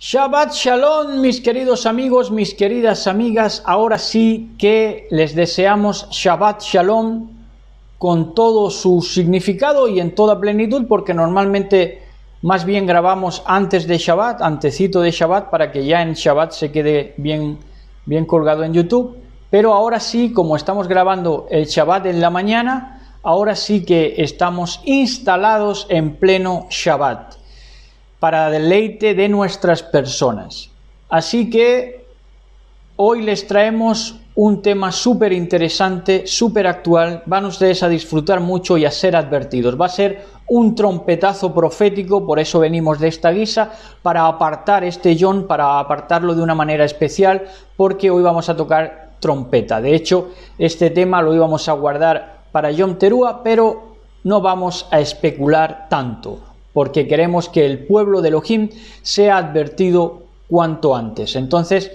Shabbat Shalom, mis queridos amigos, mis queridas amigas. Ahora sí que les deseamos Shabbat Shalom con todo su significado y en toda plenitud, porque normalmente más bien grabamos antes de Shabbat, antecito de Shabbat, para que ya en Shabbat se quede bien colgado en YouTube. Pero ahora sí, como estamos grabando el Shabbat en la mañana, ahora sí que estamos instalados en pleno Shabbat, para deleite de nuestras personas. Así que hoy les traemos un tema súper interesante, súper actual. Van ustedes a disfrutar mucho y a ser advertidos. Va a ser un trompetazo profético, por eso venimos de esta guisa, para apartar este Yom, para apartarlo de una manera especial, porque hoy vamos a tocar trompeta. De hecho, este tema lo íbamos a guardar para Yom Teruah, pero no vamos a especular tanto, porque queremos que el pueblo de Elohim sea advertido cuanto antes. Entonces,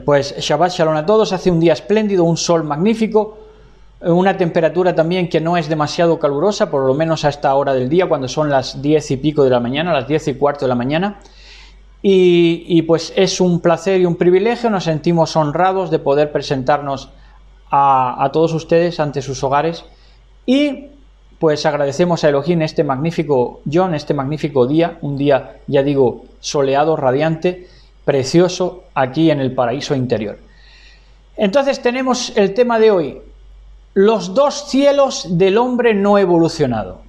pues Shabbat Shalom a todos. Hace un día espléndido, un sol magnífico, una temperatura también que no es demasiado calurosa, por lo menos a esta hora del día, cuando son las 10 y pico de la mañana, las 10 y cuarto de la mañana. Y pues es un placer y un privilegio, nos sentimos honrados de poder presentarnos a todos ustedes ante sus hogares, y pues agradecemos a Elohim este magnífico Yom, este magnífico día, un día, ya digo, soleado, radiante, precioso, aquí en el paraíso interior. Entonces tenemos el tema de hoy, los dos cielos del hombre no evolucionado.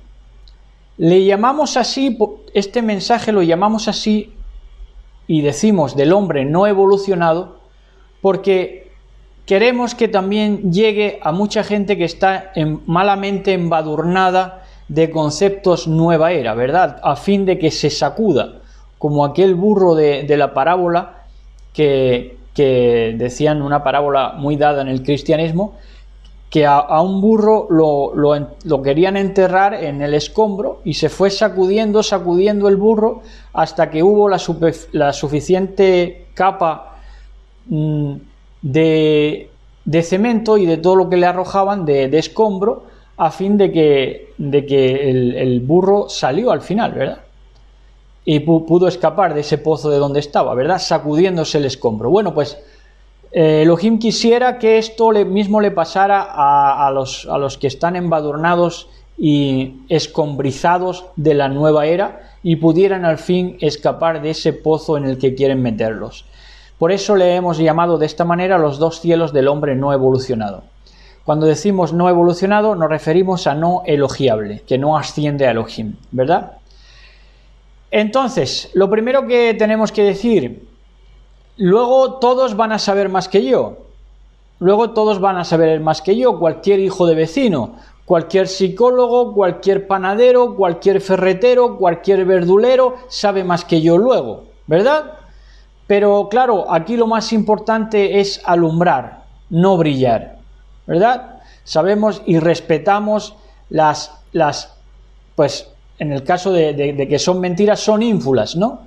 Le llamamos así, este mensaje lo llamamos así y decimos del hombre no evolucionado, porque queremos que también llegue a mucha gente que está malamente embadurnada de conceptos nueva era, ¿verdad? A fin de que se sacuda, como aquel burro de la parábola que decían, una parábola muy dada en el cristianismo, que a un burro lo querían enterrar en el escombro y se fue sacudiendo el burro hasta que hubo la suficiente capa de cemento y de todo lo que le arrojaban de escombro, a fin de que el burro salió al final, ¿verdad? Y pudo escapar de ese pozo de donde estaba, ¿verdad? Sacudiéndose el escombro. Bueno, pues Elohim quisiera que esto mismo le pasara a los que están embadurnados y escombrizados de la nueva era y pudieran al fin escapar de ese pozo en el que quieren meterlos. Por eso le hemos llamado de esta manera los dos cielos del hombre no evolucionado. Cuando decimos no evolucionado nos referimos a no elogiable, que no asciende a Elohim, ¿verdad? Entonces, lo primero que tenemos que decir, luego todos van a saber más que yo. Luego todos van a saber más que yo, cualquier hijo de vecino, cualquier psicólogo, cualquier panadero, cualquier ferretero, cualquier verdulero sabe más que yo luego, ¿verdad? Pero claro, aquí lo más importante es alumbrar, no brillar, ¿verdad? Sabemos y respetamos pues en el caso de que son mentiras, son ínfulas, ¿no?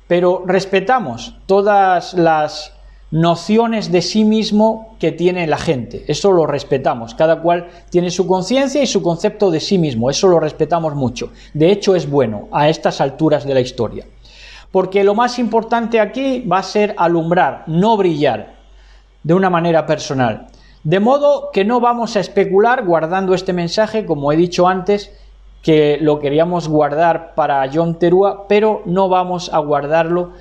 Pero respetamos todas las nociones de sí mismo que tiene la gente, eso lo respetamos, cada cual tiene su conciencia y su concepto de sí mismo, eso lo respetamos mucho, de hecho es bueno a estas alturas de la historia. Porque lo más importante aquí va a ser alumbrar, no brillar, de una manera personal. De modo que no vamos a especular guardando este mensaje, como he dicho antes, que lo queríamos guardar para Yom Teruah, pero no vamos a guardarlo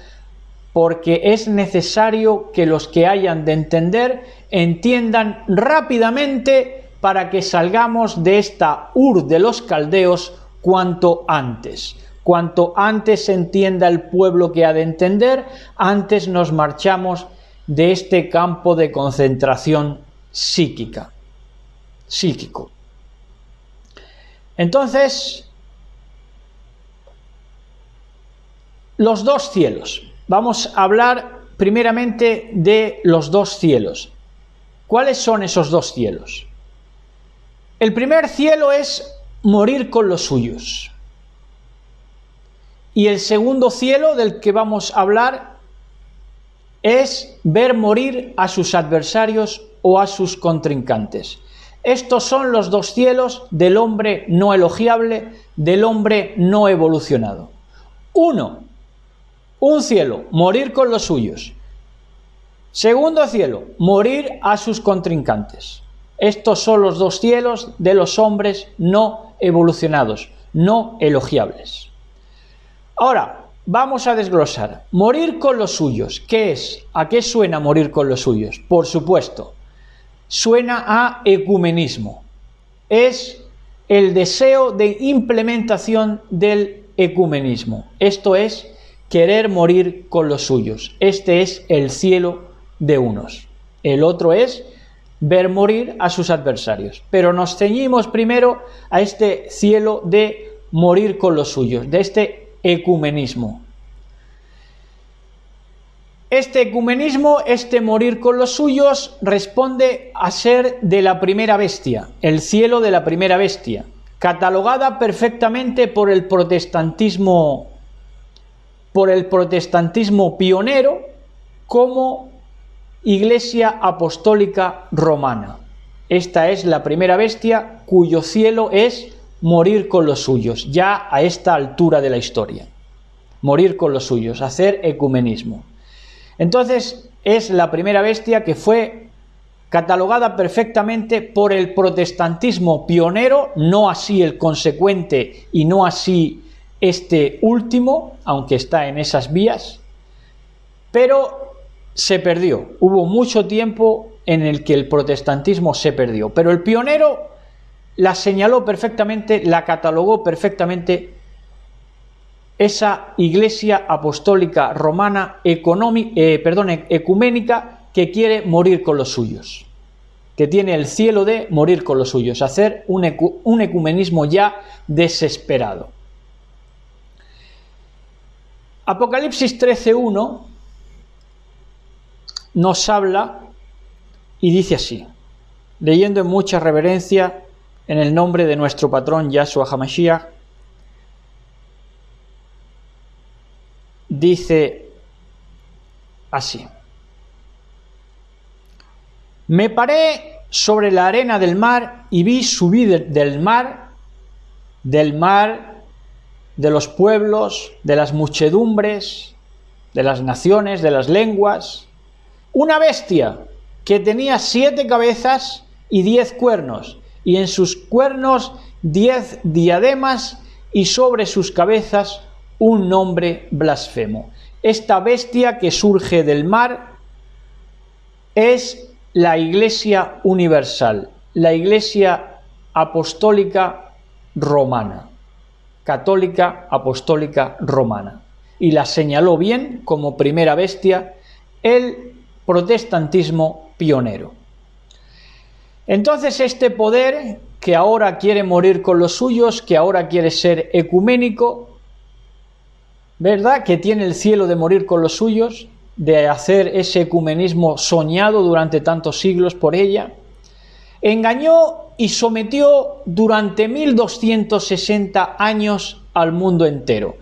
porque es necesario que los que hayan de entender entiendan rápidamente para que salgamos de esta Ur de los caldeos cuanto antes. Cuanto antes entienda el pueblo que ha de entender, antes nos marchamos de este campo de concentración psíquico. Entonces, los dos cielos. Vamos a hablar primeramente de los dos cielos. ¿Cuáles son esos dos cielos? El primer cielo es morir con los suyos. Y el segundo cielo del que vamos a hablar es ver morir a sus adversarios o a sus contrincantes. Estos son los dos cielos del hombre no elogiable, del hombre no evolucionado. Uno Un cielo, morir con los suyos. Segundo cielo, morir a sus contrincantes. Estos son los dos cielos de los hombres no evolucionados, no elogiables. Ahora, vamos a desglosar. Morir con los suyos. ¿Qué es? ¿A qué suena morir con los suyos? Por supuesto, suena a ecumenismo. Es el deseo de implementación del ecumenismo. Esto es querer morir con los suyos. Este es el cielo de unos. El otro es ver morir a sus adversarios. Pero nos ceñimos primero a este cielo de morir con los suyos, de este ecumenismo. Este ecumenismo, este morir con los suyos, responde a ser de la primera bestia, el cielo de la primera bestia, catalogada perfectamente por el protestantismo pionero como Iglesia Apostólica Romana. Esta es la primera bestia cuyo cielo es morir con los suyos, ya a esta altura de la historia. Morir con los suyos, hacer ecumenismo. Entonces es la primera bestia que fue catalogada perfectamente por el protestantismo pionero, no así el consecuente y no así este último, aunque está en esas vías, pero se perdió. Hubo mucho tiempo en el que el protestantismo se perdió, pero el pionero la señaló perfectamente, la catalogó perfectamente, esa Iglesia Apostólica Romana ecuménica que quiere morir con los suyos, que tiene el cielo de morir con los suyos, hacer un ecumenismo ya desesperado. Apocalipsis 13:1 nos habla y dice así, leyendo en mucha reverencia en el nombre de nuestro patrón Yahshua HaMashiach, dice así: me paré sobre la arena del mar y vi subir del mar, de los pueblos, de las muchedumbres, de las naciones, de las lenguas, una bestia que tenía 7 cabezas y 10 cuernos, y en sus cuernos 10 diademas, y sobre sus cabezas un nombre blasfemo. Esta bestia que surge del mar es la Iglesia Universal, la Iglesia Apostólica Romana, Católica Apostólica Romana, y la señaló bien como primera bestia el protestantismo pionero. Entonces este poder que ahora quiere morir con los suyos, que ahora quiere ser ecuménico, ¿verdad?, que tiene el cielo de morir con los suyos, de hacer ese ecumenismo soñado durante tantos siglos por ella, engañó y sometió durante 1260 años al mundo entero,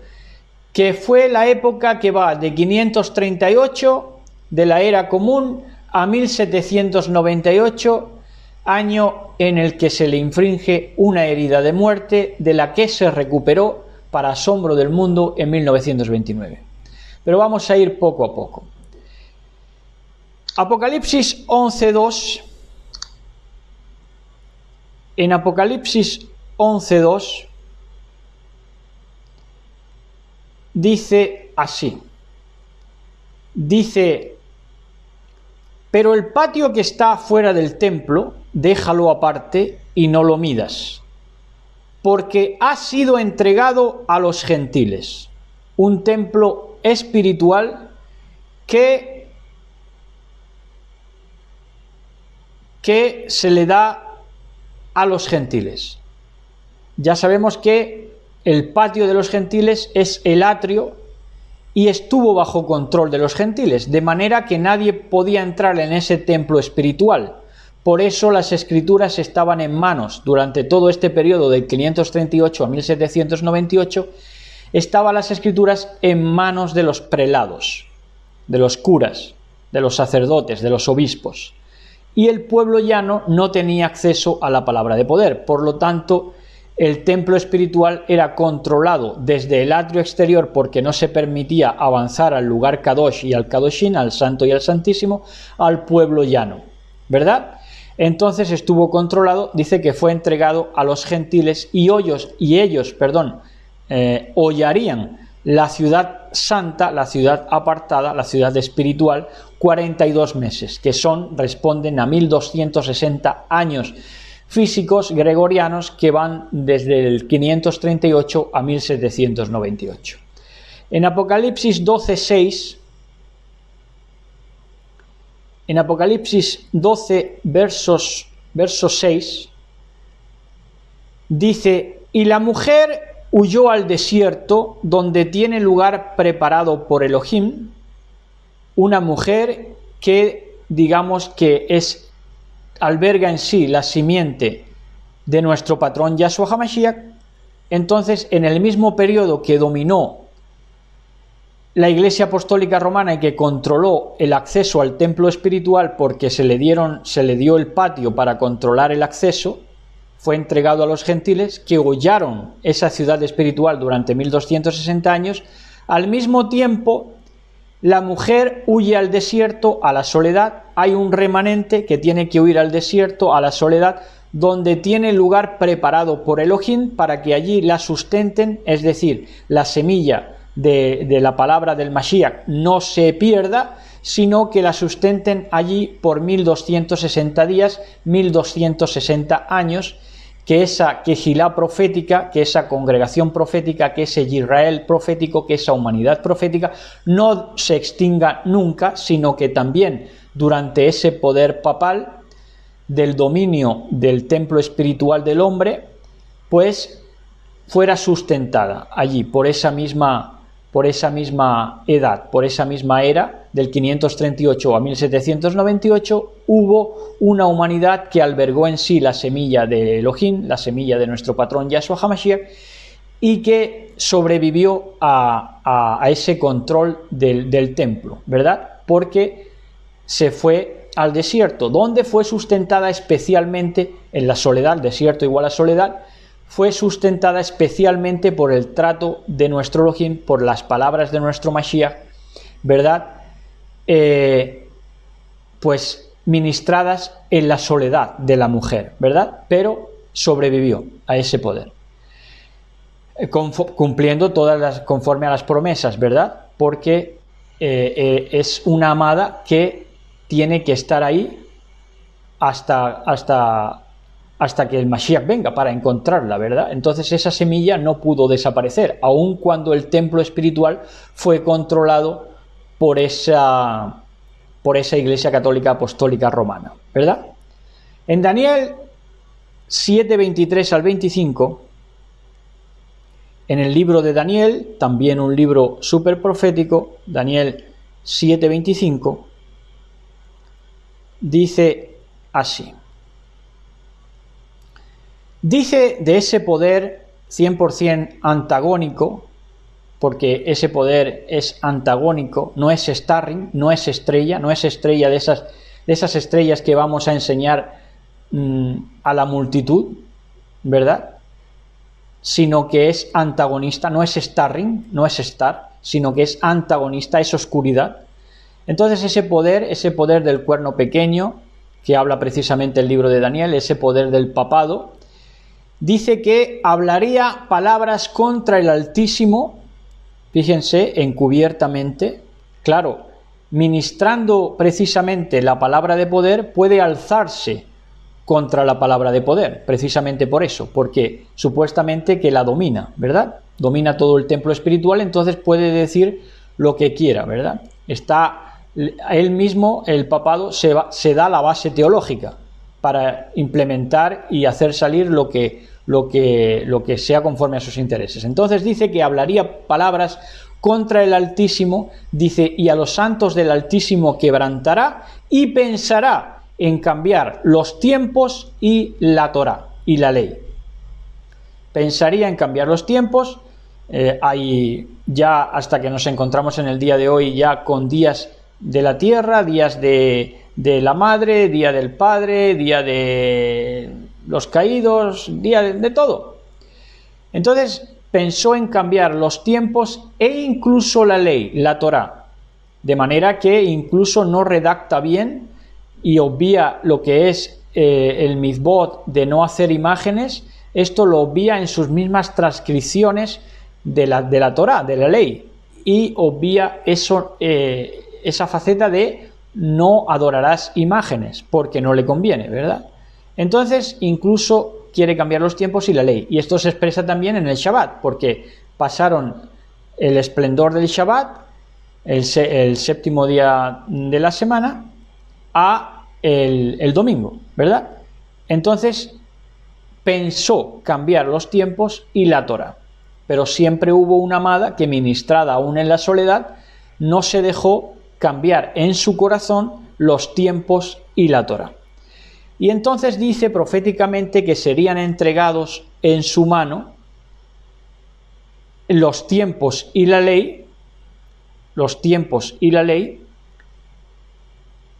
que fue la época que va de 538 de la era común a 1798, año en el que se le infringe una herida de muerte de la que se recuperó para asombro del mundo en 1929. Pero vamos a ir poco a poco. Apocalipsis 11:2. En Apocalipsis 11:2 dice así. Dice: pero el patio que está fuera del templo, déjalo aparte y no lo midas, porque ha sido entregado a los gentiles, un templo espiritual que se le da a los gentiles. Ya sabemos que el patio de los gentiles es el atrio y estuvo bajo control de los gentiles, de manera que nadie podía entrar en ese templo espiritual. Por eso las escrituras estaban en manos, durante todo este periodo del 538 a 1798, estaban las escrituras en manos de los prelados, de los curas, de los sacerdotes, de los obispos. Y el pueblo llano no tenía acceso a la palabra de poder, por lo tanto, el templo espiritual era controlado desde el atrio exterior porque no se permitía avanzar al lugar Kadosh y al Kadoshin, al Santo y al Santísimo, al pueblo llano, ¿verdad? Entonces estuvo controlado, dice que fue entregado a los gentiles y ellos hollarían la ciudad santa, la ciudad apartada, la ciudad espiritual, 42 meses, que responden a 1260 años físicos gregorianos que van desde el 538 a 1798. En Apocalipsis 12:6, en Apocalipsis 12, verso 6, dice: y la mujer huyó al desierto donde tiene lugar preparado por Elohim, una mujer que digamos que alberga en sí la simiente de nuestro patrón Yahshua HaMashiach. Entonces, en el mismo periodo que dominó la Iglesia Apostólica Romana y que controló el acceso al templo espiritual porque se le dio el patio para controlar el acceso, fue entregado a los gentiles que hollaron esa ciudad espiritual durante 1260 años. Al mismo tiempo, la mujer huye al desierto, a la soledad. Hay un remanente que tiene que huir al desierto, a la soledad, donde tiene lugar preparado por Elohim para que allí la sustenten, es decir, la semilla de la palabra del Mashiach no se pierda, sino que la sustenten allí por 1260 días, 1260 años, que esa Kehilá profética, que esa congregación profética, que ese Israel profético, que esa humanidad profética no se extinga nunca, sino que también durante ese poder papal del dominio del templo espiritual del hombre, pues fuera sustentada allí por esa misma edad, por esa misma era, del 538 a 1798, hubo una humanidad que albergó en sí la semilla de Elohim, la semilla de nuestro patrón Yahshua HaMashiach, y que sobrevivió a ese control del templo, ¿verdad? Porque se fue al desierto, donde fue sustentada especialmente en la soledad, desierto igual a soledad, fue sustentada especialmente por el trato de nuestro Elohim, por las palabras de nuestro Mashiach, ¿verdad? Pues ministradas en la soledad de la mujer, ¿verdad? Pero sobrevivió a ese poder, cumpliendo conforme a las promesas, ¿verdad? Porque es una amada que tiene que estar ahí hasta que el Mashiach venga para encontrarla, ¿verdad? Entonces esa semilla no pudo desaparecer, aun cuando el templo espiritual fue controlado por esa Iglesia Católica Apostólica Romana, ¿verdad? En Daniel 7:23 al 25, en el libro de Daniel, también un libro súper profético, Daniel 7:25, dice así: dice de ese poder 100% antagónico, porque ese poder es antagónico, no es starring, no es estrella de esas estrellas que vamos a enseñar a la multitud, ¿verdad? Sino que es antagonista, no es starring, no es star, sino que es antagonista, es oscuridad. Entonces ese poder del cuerno pequeño, que habla precisamente el libro de Daniel, ese poder del papado, dice que hablaría palabras contra el Altísimo. Fíjense, encubiertamente, claro, ministrando precisamente la palabra de poder, puede alzarse contra la palabra de poder, precisamente por eso, porque supuestamente que la domina, ¿verdad? Domina todo el templo espiritual, entonces puede decir lo que quiera, ¿verdad? Él mismo, el papado, se da la base teológica para implementar y hacer salir lo que sea conforme a sus intereses. Entonces dice que hablaría palabras contra el Altísimo, dice, y a los santos del Altísimo quebrantará y pensará en cambiar los tiempos y la Torá y la ley. Pensaría en cambiar los tiempos, hay ya hasta que nos encontramos en el día de hoy ya con días de la tierra, días de la madre, día del padre, día de los caídos, día de todo. Entonces pensó en cambiar los tiempos e incluso la ley, la Torá, de manera que incluso no redacta bien y obvia lo que es el mitzvot de no hacer imágenes. Esto lo obvia en sus mismas transcripciones de la Torá, de la ley, y obvia esa faceta de no adorarás imágenes, porque no le conviene, ¿verdad? Entonces incluso quiere cambiar los tiempos y la ley, y esto se expresa también en el Shabbat, porque pasaron el esplendor del Shabbat, el séptimo día de la semana, a el domingo, ¿verdad? Entonces pensó cambiar los tiempos y la Torá, pero siempre hubo una amada que, ministrada aún en la soledad, no se dejó cambiar en su corazón los tiempos y la Torá. Y entonces dice proféticamente que serían entregados en su mano los tiempos y la ley,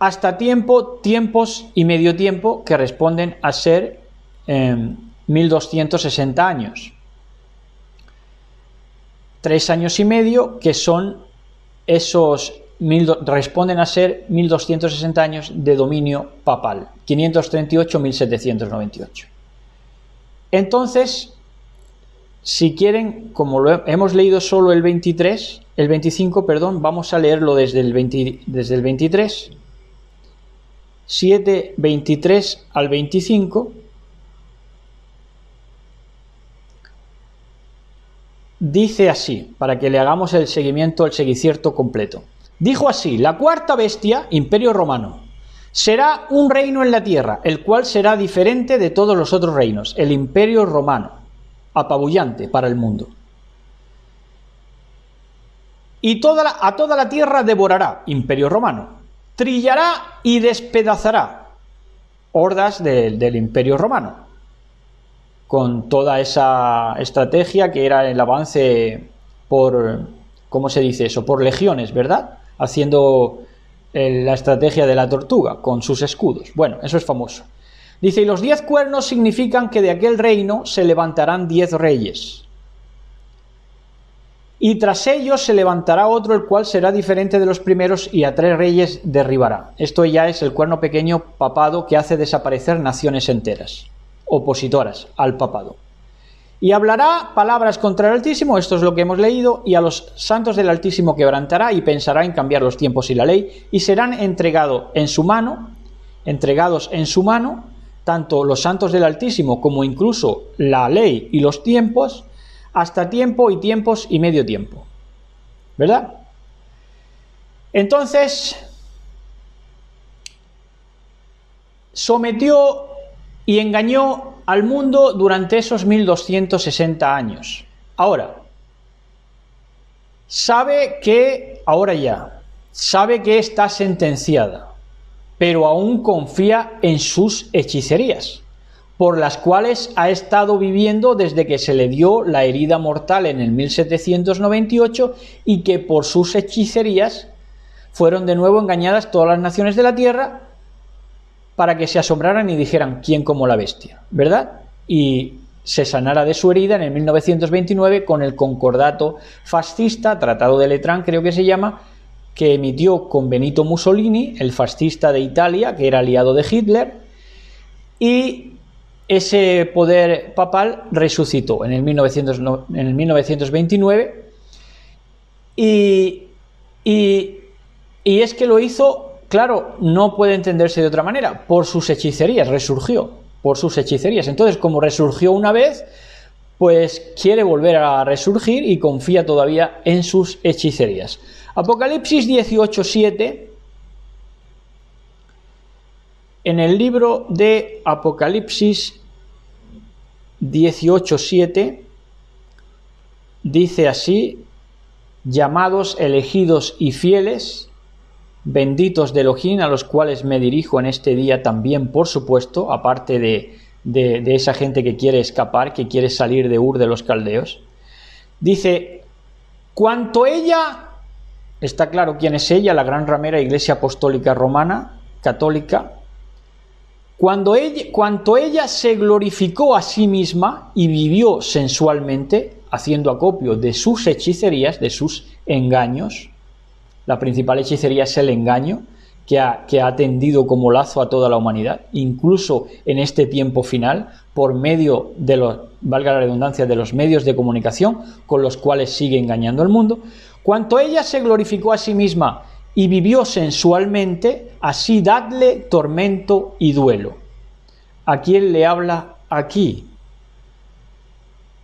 hasta tiempos y medio tiempo, que responden a ser 1260 años. 3 años y medio, que son responden a ser 1260 años de dominio papal, 538-1798. Entonces, si quieren, como hemos leído solo el 25, vamos a leerlo desde el 23, 7:23 al 25. Dice así, para que le hagamos el seguimiento, el seguicierto completo. Dijo así: la cuarta bestia, Imperio Romano, será un reino en la tierra, el cual será diferente de todos los otros reinos, el Imperio Romano, apabullante para el mundo. Y a toda la tierra devorará, Imperio Romano, trillará y despedazará, hordas del Imperio Romano, con toda esa estrategia que era el avance por, ¿cómo se dice eso?, por legiones, ¿verdad?, haciendo la estrategia de la tortuga con sus escudos. Bueno, eso es famoso. Dice: y los 10 cuernos significan que de aquel reino se levantarán 10 reyes, y tras ellos se levantará otro, el cual será diferente de los primeros, y a 3 reyes derribará. Esto ya es el cuerno pequeño papado, que hace desaparecer naciones enteras opositoras al papado. Y hablará palabras contra el Altísimo, esto es lo que hemos leído, y a los santos del Altísimo quebrantará, y pensará en cambiar los tiempos y la ley, y serán entregados en su mano, tanto los santos del Altísimo como incluso la ley y los tiempos, hasta tiempos y medio tiempo, ¿verdad? Entonces sometió y engañó al mundo durante esos 1260 años. Ahora, sabe que está sentenciada, pero aún confía en sus hechicerías, por las cuales ha estado viviendo desde que se le dio la herida mortal en el 1798, y que por sus hechicerías fueron de nuevo engañadas todas las naciones de la tierra, para que se asombraran y dijeran: ¿quién como la bestia?, ¿verdad? Y se sanara de su herida en el 1929 con el concordato fascista, Tratado de Letrán creo que se llama, que emitió con Benito Mussolini, el fascista de Italia, que era aliado de Hitler, y ese poder papal resucitó en el 1929, y es que lo hizo, claro, no puede entenderse de otra manera, por sus hechicerías, resurgió por sus hechicerías. Entonces, como resurgió una vez, pues quiere volver a resurgir y confía todavía en sus hechicerías. Apocalipsis 18:7. En el libro de Apocalipsis 18:7 dice así: llamados, elegidos y fieles, benditos de Elohim, a los cuales me dirijo en este día también, por supuesto, aparte de esa gente que quiere escapar, que quiere salir de Ur de los Caldeos. Dice: cuanto ella, está claro quién es ella, la gran ramera Iglesia Apostólica Romana, católica, Cuanto ella se glorificó a sí misma y vivió sensualmente, haciendo acopio de sus hechicerías, de sus engaños. La principal hechicería es el engaño, que ha tendido como lazo a toda la humanidad, incluso en este tiempo final, por medio de los, valga la redundancia, de los medios de comunicación con los cuales sigue engañando al mundo. Cuanto ella se glorificó a sí misma y vivió sensualmente, así dadle tormento y duelo. ¿A quién le habla aquí?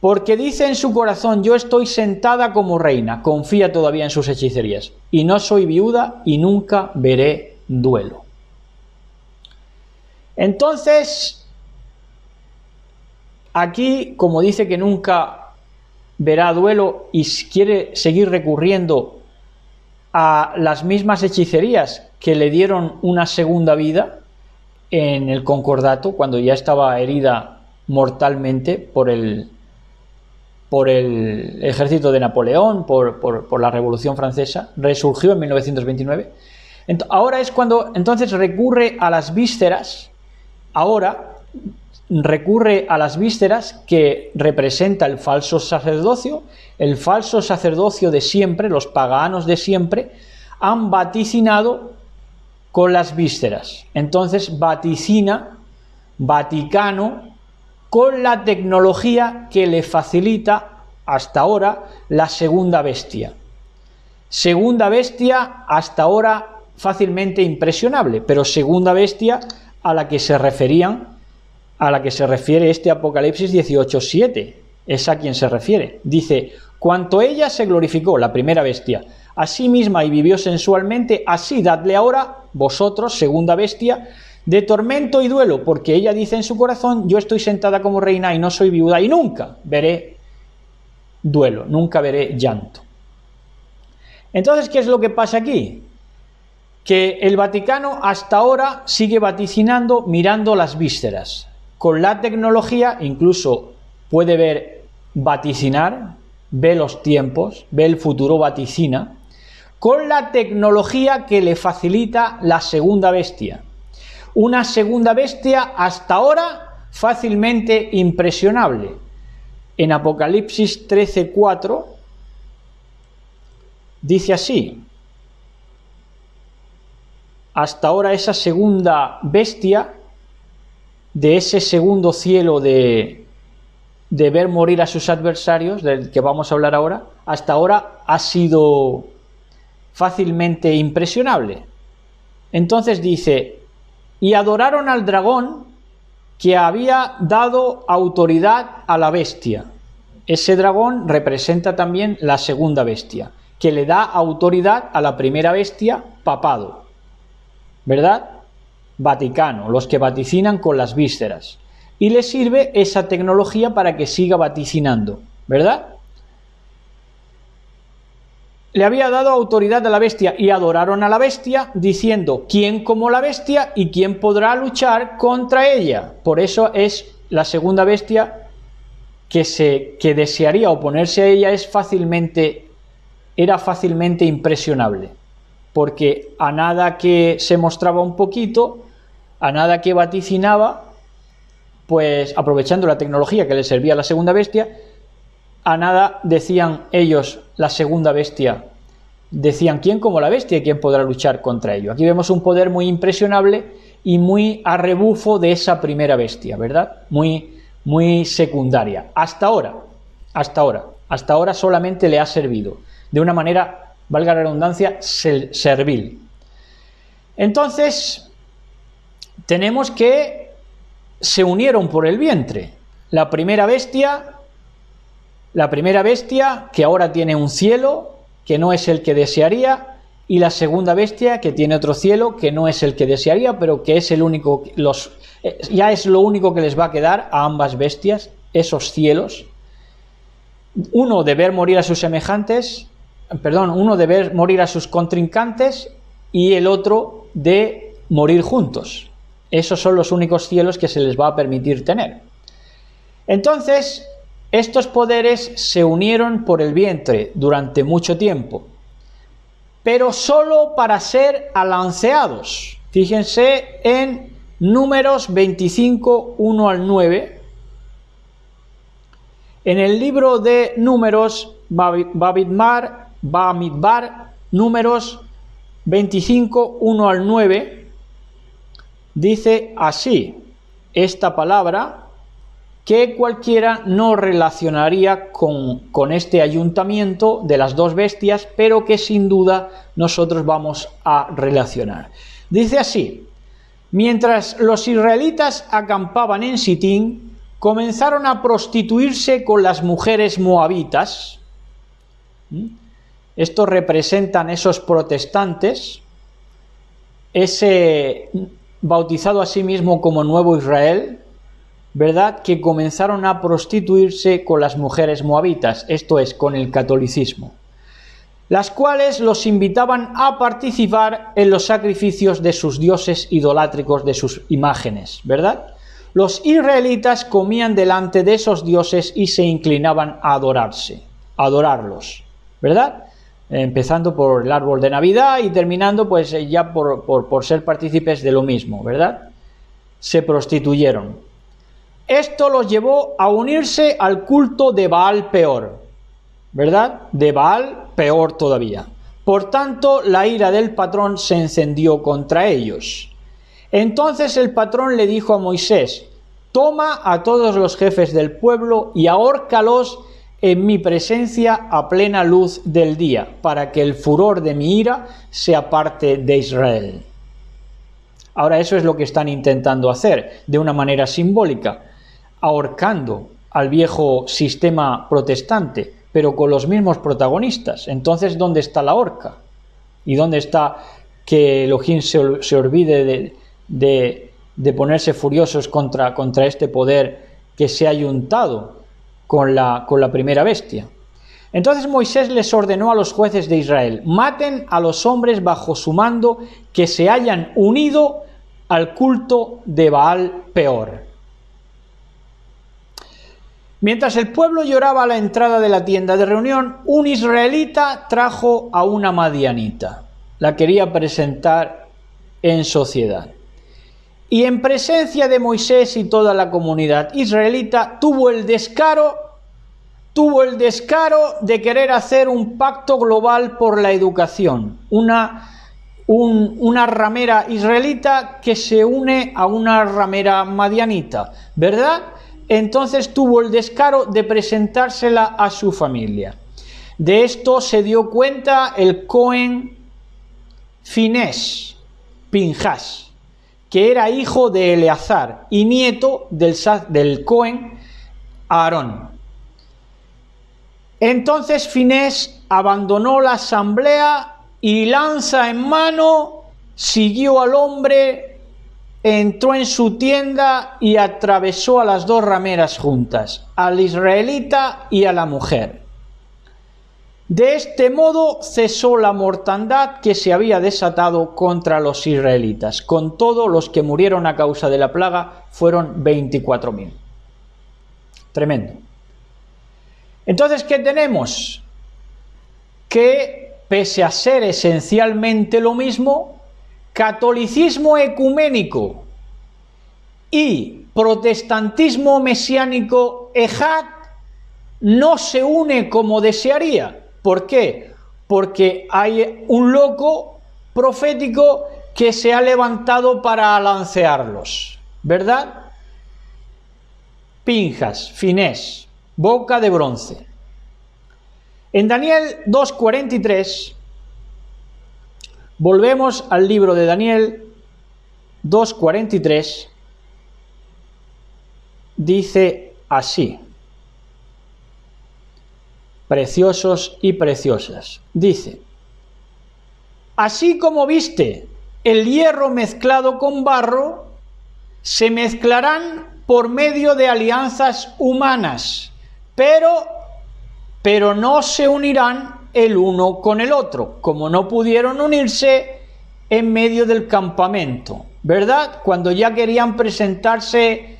Porque dice en su corazón, yo estoy sentada como reina, confía todavía en sus hechicerías, y no soy viuda y nunca veré duelo. Entonces, aquí, como dice que nunca verá duelo y quiere seguir recurriendo a las mismas hechicerías que le dieron una segunda vida en el concordato, cuando ya estaba herida mortalmente por el ejército de Napoleón, por la Revolución Francesa, resurgió en 1929. Ahora es cuando entonces recurre a las vísceras, que representa el falso sacerdocio de siempre. Los paganos de siempre han vaticinado con las vísceras. Entonces vaticina Vaticano con la tecnología que le facilita hasta ahora la segunda bestia. Segunda bestia hasta ahora fácilmente impresionable, pero segunda bestia a la que se refiere este Apocalipsis 18:7, es a quien se refiere. Dice, cuanto ella se glorificó, la primera bestia, a sí misma y vivió sensualmente, así dadle ahora, vosotros, segunda bestia, de tormento y duelo, porque ella dice en su corazón, yo estoy sentada como reina y no soy viuda y nunca veré duelo, nunca veré llanto. Entonces, ¿qué es lo que pasa aquí? Que el Vaticano hasta ahora sigue vaticinando mirando las vísceras. Con la tecnología incluso puede vaticinar, ve los tiempos, ve el futuro, vaticina, con la tecnología que le facilita la segunda bestia. Una segunda bestia hasta ahora fácilmente impresionable. En Apocalipsis 13:4 dice así, hasta ahora esa segunda bestia, de ese segundo cielo de ver morir a sus adversarios, del que vamos a hablar ahora, hasta ahora ha sido fácilmente impresionable. Entonces dice, y adoraron al dragón que había dado autoridad a la bestia. Ese dragón representa también la segunda bestia, que le da autoridad a la primera bestia, papado, ¿verdad? Vaticano, los que vaticinan con las vísceras. Y le sirve esa tecnología para que siga vaticinando, ¿verdad? Le había dado autoridad a la bestia y adoraron a la bestia, diciendo, ¿quién como la bestia y quién podrá luchar contra ella? Por eso es la segunda bestia que desearía oponerse a ella, era fácilmente impresionable, porque a nada que se mostraba un poquito, a nada que vaticinaba, pues aprovechando la tecnología que le servía a la segunda bestia, a nada decían ellos, la segunda bestia, decían, ¿quién como la bestia y quién podrá luchar contra ello? Aquí vemos un poder muy impresionable y muy a rebufo de esa primera bestia, ¿verdad? Muy secundaria. Hasta ahora solamente le ha servido de una manera, valga la redundancia, servil. Entonces, tenemos que se unieron por el vientre. La primera bestia que ahora tiene un cielo que no es el que desearía, y la segunda bestia que tiene otro cielo que no es el que desearía, pero que es el único, ya es lo único que les va a quedar a ambas bestias, esos cielos. Uno de ver morir a sus uno de ver morir a sus contrincantes y el otro de morir juntos. Esos son los únicos cielos que se les va a permitir tener. Entonces, estos poderes se unieron por el vientre durante mucho tiempo, pero solo para ser alanceados. Fíjense en Números 25, 1 al 9. En el libro de Números, Bamidbar, Números 25, 1 al 9, dice así esta palabra que cualquiera no relacionaría con este ayuntamiento de las dos bestias, pero que sin duda nosotros vamos a relacionar. Dice así: mientras los israelitas acampaban en Sitín, comenzaron a prostituirse con las mujeres moabitas. Estos representan esos protestantes, ese bautizado a sí mismo como Nuevo Israel, ¿verdad?, que comenzaron a prostituirse con las mujeres moabitas, esto es, con el catolicismo, las cuales los invitaban a participar en los sacrificios de sus dioses idolátricos, de sus imágenes, ¿verdad? Los israelitas comían delante de esos dioses y se inclinaban a adorarlos, ¿verdad? Empezando por el árbol de Navidad y terminando pues ya por ser partícipes de lo mismo, ¿verdad? Se prostituyeron. Esto los llevó a unirse al culto de Baal Peor, ¿verdad? De Baal peor todavía. Por tanto, la ira del patrón se encendió contra ellos. Entonces el patrón le dijo a Moisés: toma a todos los jefes del pueblo y ahórcalos en mi presencia a plena luz del día, para que el furor de mi ira se aparte de Israel. Ahora eso es lo que están intentando hacer, de una manera simbólica, ahorcando al viejo sistema protestante, pero con los mismos protagonistas. Entonces, ¿dónde está la horca? ¿Y dónde está que Elohim se olvide de ponerse furiosos contra este poder que se ha ayuntado con la primera bestia? Entonces Moisés les ordenó a los jueces de Israel: maten a los hombres bajo su mando que se hayan unido al culto de Baal Peor. Mientras el pueblo lloraba a la entrada de la tienda de reunión, un israelita trajo a una madianita. La quería presentar en sociedad. Y en presencia de Moisés y toda la comunidad israelita tuvo el descaro de querer hacer un pacto global por la educación. Una ramera israelita que se une a una ramera madianita, ¿verdad? Entonces tuvo el descaro de presentársela a su familia. De esto se dio cuenta el Cohen Pinhas, que era hijo de Eleazar y nieto del Cohen Aarón. Entonces Finés abandonó la asamblea y, lanza en mano, siguió al hombre, entró en su tienda y atravesó a las dos rameras juntas, al israelita y a la mujer. De este modo cesó la mortandad que se había desatado contra los israelitas. Con todo, los que murieron a causa de la plaga fueron 24.000. Tremendo. Entonces, ¿qué tenemos? Que, pese a ser esencialmente lo mismo, catolicismo ecuménico y protestantismo mesiánico ejad no se une como desearía. ¿Por qué? Porque hay un loco profético que se ha levantado para alancearlos, ¿verdad? Pinhas, Finés, boca de bronce. En Daniel 2:43, volvemos al libro de Daniel 2:43, dice así: preciosos y preciosas, dice: así como viste el hierro mezclado con barro, se mezclarán por medio de alianzas humanas, pero no se unirán el uno con el otro, como no pudieron unirse en medio del campamento, ¿verdad? Cuando ya querían presentarse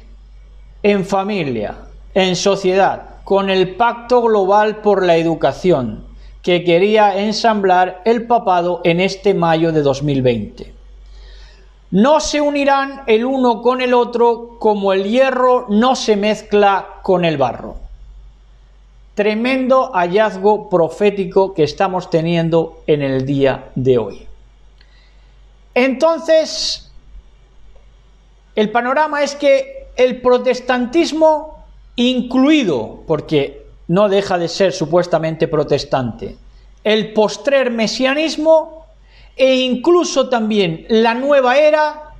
en familia, en sociedad, con el pacto global por la educación que quería ensamblar el papado en este mayo de 2020. no se unirán el uno con el otro como el hierro no se mezcla con el barro. Tremendo hallazgo profético que estamos teniendo en el día de hoy. Entonces, el panorama es que el protestantismo incluido, porque no deja de ser supuestamente protestante, el postrer mesianismo e incluso también la nueva era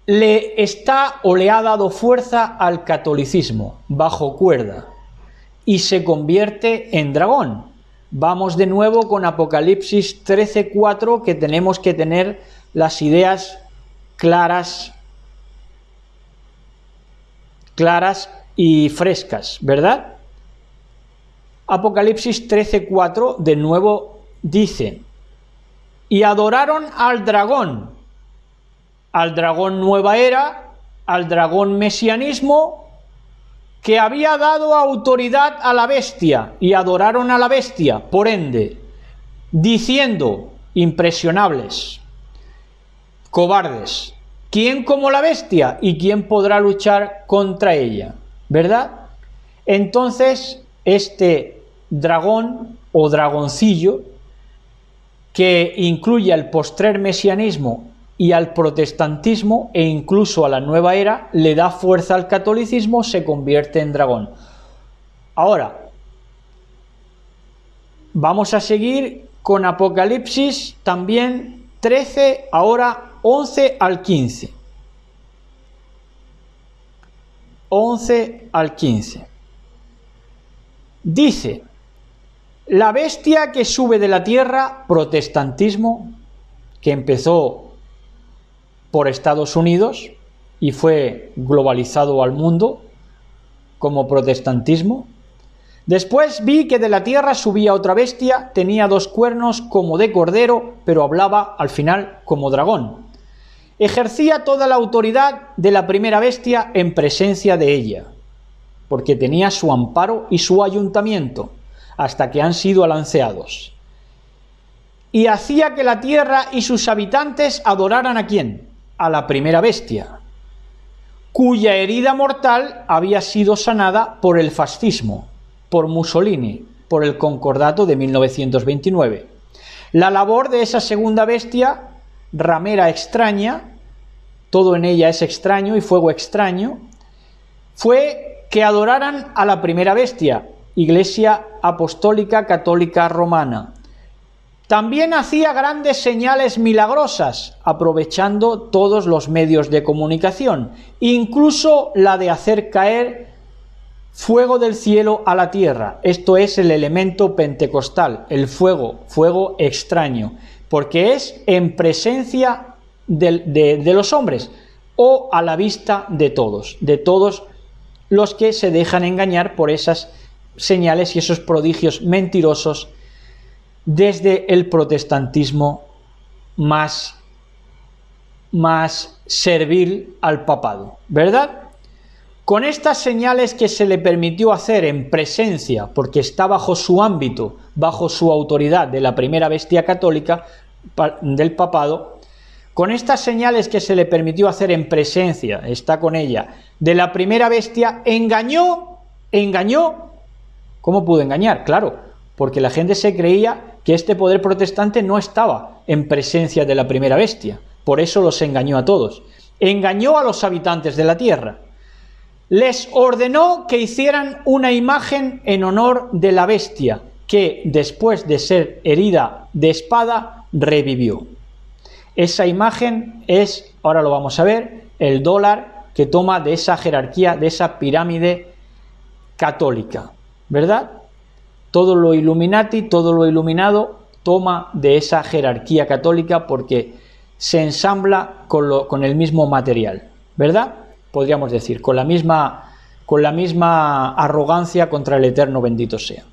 le ha dado fuerza al catolicismo bajo cuerda y se convierte en dragón. Vamos de nuevo con Apocalipsis 13:4, que tenemos que tener las ideas claras y frescas, ¿verdad? Apocalipsis 13:4 de nuevo dice: y adoraron al dragón nueva era, al dragón mesianismo, que había dado autoridad a la bestia, y adoraron a la bestia, por ende, diciendo, impresionables, cobardes, ¿quién como la bestia y quién podrá luchar contra ella? ¿Verdad? Entonces, este dragón o dragoncillo, que incluye al postrer mesianismo y al protestantismo e incluso a la nueva era, le da fuerza al catolicismo, se convierte en dragón. Ahora, vamos a seguir con Apocalipsis también 13, ahora 11 al 15. 11 al 15. Dice: la bestia que sube de la tierra, protestantismo, que empezó por Estados Unidos y fue globalizado al mundo como protestantismo. Después vi que de la tierra subía otra bestia, tenía 2 cuernos como de cordero, pero hablaba al final como dragón. Ejercía toda la autoridad de la primera bestia en presencia de ella, porque tenía su amparo y su ayuntamiento, hasta que han sido alanceados. Y hacía que la tierra y sus habitantes adoraran ¿a quién? A la primera bestia, cuya herida mortal había sido sanada por el fascismo, por Mussolini, por el Concordato de 1929. La labor de esa segunda bestia, ramera extraña, todo en ella es extraño y fuego extraño, fue que adoraran a la primera bestia, Iglesia Apostólica Católica Romana. También hacía grandes señales milagrosas, aprovechando todos los medios de comunicación, incluso la de hacer caer fuego del cielo a la tierra. Esto es el elemento pentecostal, el fuego extraño, porque es en presencia de los hombres o a la vista de todos los que se dejan engañar por esas señales y esos prodigios mentirosos desde el protestantismo más servil al papado, ¿verdad? Con estas señales que se le permitió hacer en presencia, porque está bajo su ámbito, bajo su autoridad de la primera bestia católica del papado, con estas señales que se le permitió hacer en presencia, está con ella, de la primera bestia, engañó. ¿Cómo pudo engañar? Claro, porque la gente se creía que este poder protestante no estaba en presencia de la primera bestia, por eso los engañó a todos. Engañó a los habitantes de la tierra. Les ordenó que hicieran una imagen en honor de la bestia, que después de ser herida de espada, revivió. Esa imagen es, ahora lo vamos a ver, el dólar que toma de esa jerarquía, de esa pirámide católica, ¿verdad? Todo lo Illuminati, todo lo iluminado toma de esa jerarquía católica porque se ensambla con el mismo material, ¿verdad? Podríamos decir, con la misma arrogancia contra el eterno bendito sea.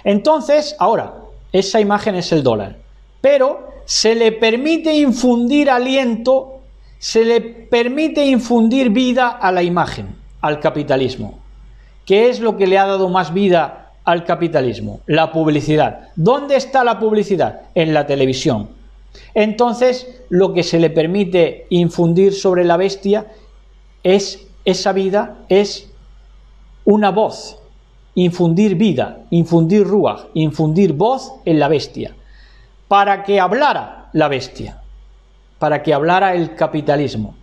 Entonces, ahora, esa imagen es el dólar, pero se le permite infundir aliento, se le permite infundir vida a la imagen, al capitalismo. ¿Qué es lo que le ha dado más vida al capitalismo? La publicidad. ¿Dónde está la publicidad? En la televisión. Entonces, lo que se le permite infundir sobre la bestia es esa vida, es una voz, infundir vida, infundir ruaj, infundir voz en la bestia, para que hablara la bestia, para que hablara el capitalismo,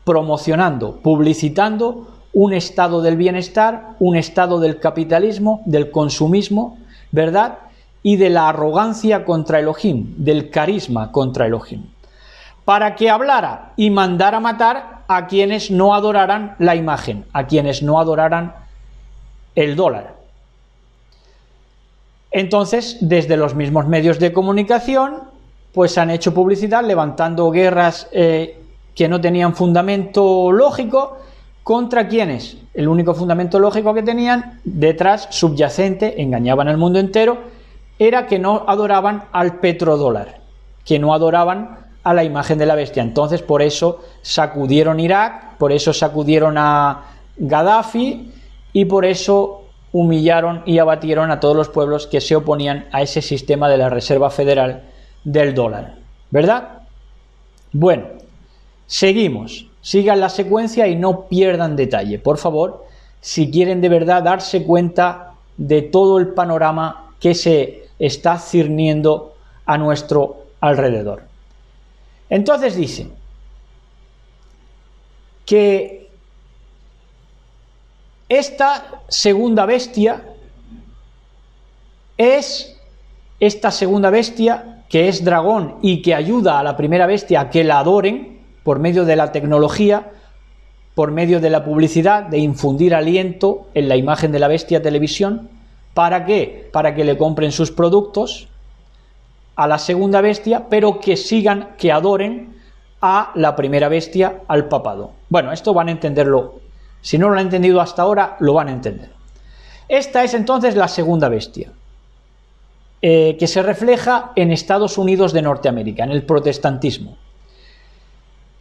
promocionando, publicitando un estado del bienestar, un estado del capitalismo, del consumismo, ¿verdad? Y de la arrogancia contra Elohim, del carisma contra Elohim, para que hablara y mandara matar a quienes no adoraran la imagen, a quienes no adoraran el dólar. Entonces, desde los mismos medios de comunicación, pues han hecho publicidad levantando guerras que no tenían fundamento lógico. ¿Contra quiénes? El único fundamento lógico que tenían, detrás, subyacente, engañaban al mundo entero, era que no adoraban al petrodólar, que no adoraban a la imagen de la bestia. Entonces, por eso sacudieron Irak, por eso sacudieron a Gaddafi y por eso humillaron y abatieron a todos los pueblos que se oponían a ese sistema de la Reserva Federal del dólar, ¿verdad? Bueno, seguimos. Sigan la secuencia y no pierdan detalle, por favor, si quieren de verdad darse cuenta de todo el panorama que se está cirniendo a nuestro alrededor. Entonces dice que esta segunda bestia que es dragón y que ayuda a la primera bestia a que la adoren por medio de la tecnología, por medio de la publicidad, de infundir aliento en la imagen de la bestia televisión. ¿Para qué? Para que le compren sus productos a la segunda bestia, pero que sigan, que adoren a la primera bestia, al papado. Bueno, esto van a entenderlo. Si no lo han entendido hasta ahora, lo van a entender. Esta es entonces la segunda bestia, que se refleja en Estados Unidos de Norteamérica, en el protestantismo.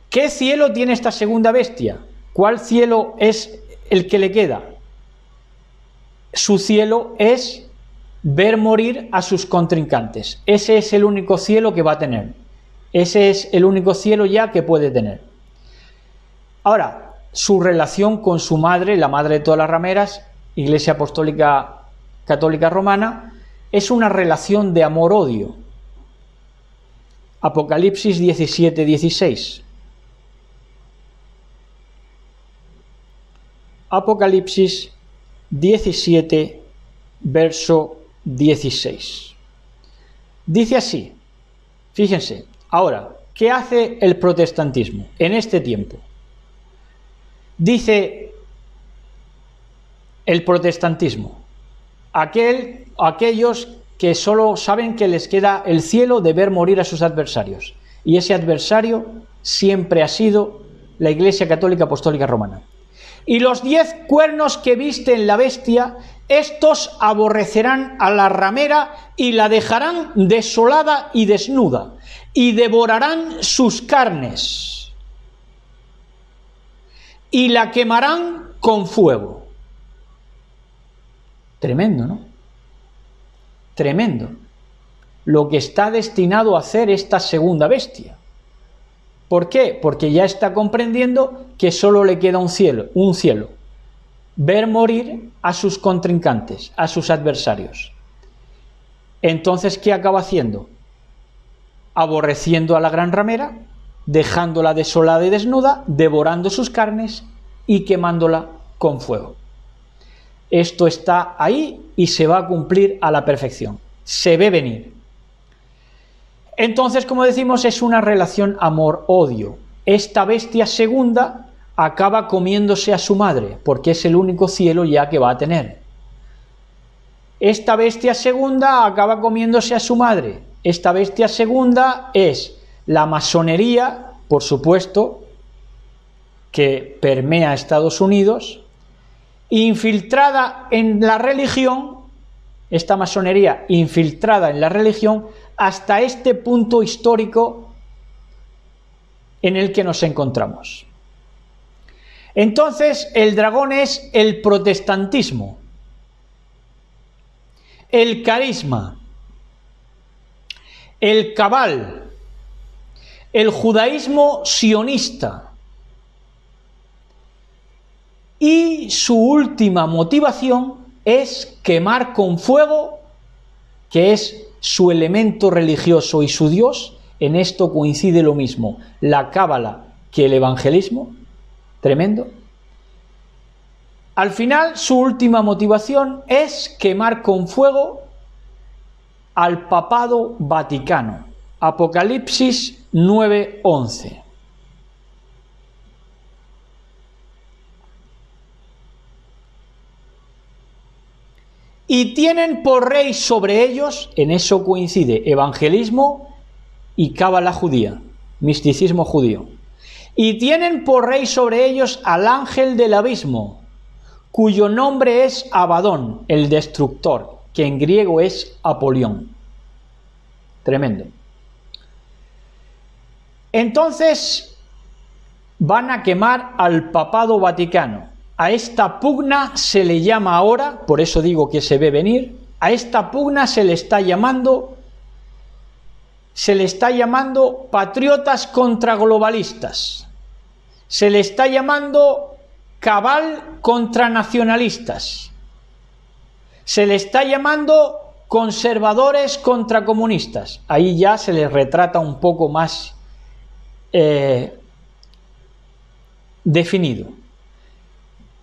¿Qué cielo tiene esta segunda bestia? ¿Cuál cielo es el que le queda? Su cielo es ver morir a sus contrincantes. Ese es el único cielo que va a tener. Ese es el único cielo ya que puede tener. Ahora, su relación con su madre, la madre de todas las rameras, Iglesia Apostólica Católica Romana, es una relación de amor-odio. Apocalipsis 17-16. Apocalipsis 17, verso 16. Dice así, fíjense, ahora, ¿qué hace el protestantismo en este tiempo? Dice el protestantismo, aquellos que solo saben que les queda el cielo de ver morir a sus adversarios, y ese adversario siempre ha sido la Iglesia Católica Apostólica Romana. Y los 10 cuernos que viste en la bestia, estos aborrecerán a la ramera y la dejarán desolada y desnuda, y devorarán sus carnes, y la quemarán con fuego. Tremendo, ¿no? Tremendo. Lo que está destinado a hacer esta segunda bestia. ¿Por qué? Porque ya está comprendiendo que solo le queda un cielo, ver morir a sus contrincantes, a sus adversarios. Entonces, ¿qué acaba haciendo? Aborreciendo a la gran ramera, dejándola desolada y desnuda, devorando sus carnes y quemándola con fuego. Esto está ahí y se va a cumplir a la perfección. Se ve venir. Entonces, como decimos, es una relación amor-odio. Esta bestia segunda acaba comiéndose a su madre, porque es el único cielo ya que va a tener. Esta bestia segunda acaba comiéndose a su madre. Esta bestia segunda es la masonería, por supuesto, que permea Estados Unidos, infiltrada en la religión, esta masonería infiltrada en la religión, hasta este punto histórico en el que nos encontramos. Entonces, el dragón es el protestantismo, el carisma, el cabal, el judaísmo sionista. Y su última motivación es quemar con fuego, que es su elemento religioso y su Dios. En esto coincide lo mismo, la cábala que el evangelismo. Tremendo. Al final, su última motivación es quemar con fuego al papado Vaticano. Apocalipsis 9:11. Y tienen por rey sobre ellos, en eso coincide evangelismo y cábala judía, misticismo judío. Y tienen por rey sobre ellos al ángel del abismo, cuyo nombre es Abadón, el destructor, que en griego es Apolión. Tremendo. Entonces van a quemar al papado Vaticano. A esta pugna se le llama ahora, por eso digo que se ve venir, a esta pugna se le está llamando patriotas contra globalistas. Se le está llamando cabal contra nacionalistas. Se le está llamando conservadores contra comunistas. Ahí ya se les retrata un poco más definido.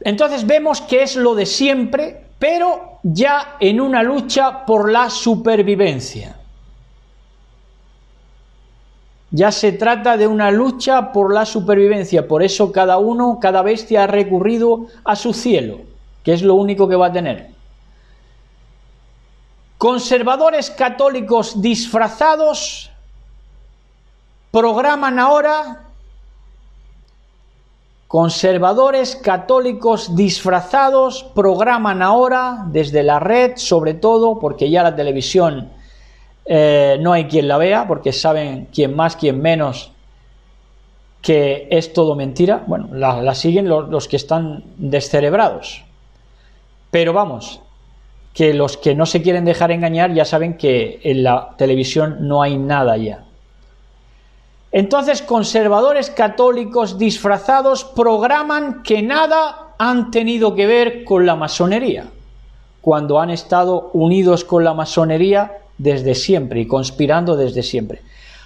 Entonces vemos que es lo de siempre, pero ya en una lucha por la supervivencia. Ya se trata de una lucha por la supervivencia, por eso cada bestia ha recurrido a su cielo, que es lo único que va a tener. Conservadores católicos disfrazados programan ahora, desde la red, sobre todo, porque ya la televisión no hay quien la vea, porque saben quién más, quién menos, que es todo mentira. Bueno, la siguen los que están descerebrados. Pero vamos, que los que no se quieren dejar engañar ya saben que en la televisión no hay nada ya. Entonces, conservadores católicos disfrazados programan que nada han tenido que ver con la masonería, cuando han estado unidos con la masonería desde siempre y conspirando desde siempre.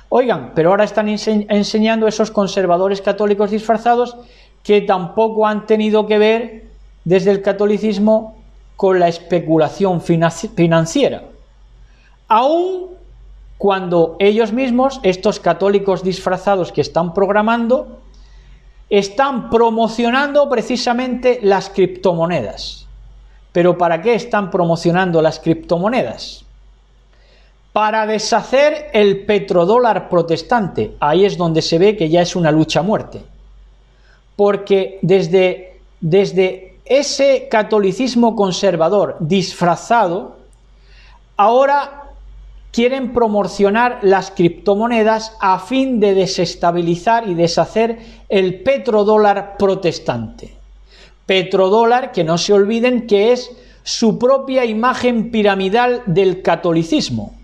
Oigan, pero ahora están enseñando esos conservadores católicos disfrazados que tampoco han tenido que ver desde el catolicismo con la especulación financiera. Aún cuando ellos mismos, estos católicos disfrazados que están programando, están promocionando precisamente las criptomonedas. ¿Pero para qué están promocionando las criptomonedas? Para deshacer el petrodólar protestante. Ahí es donde se ve que ya es una lucha a muerte. Porque desde ese catolicismo conservador disfrazado, ahora quieren promocionar las criptomonedas a fin de desestabilizar y deshacer el petrodólar protestante. Petrodólar, que no se olviden que es su propia imagen piramidal del catolicismo.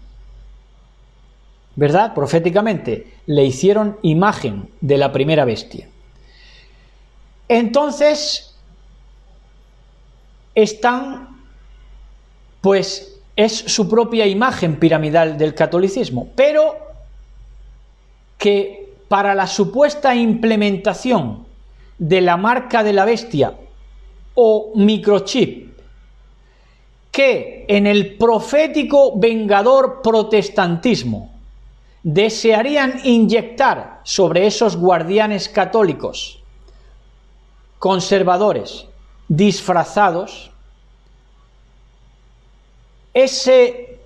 ¿Verdad? Proféticamente le hicieron imagen de la primera bestia. Entonces, es su propia imagen piramidal del catolicismo, pero que para la supuesta implementación de la marca de la bestia o microchip, que en el profético vengador protestantismo desearían inyectar sobre esos guardianes católicos conservadores disfrazados, ese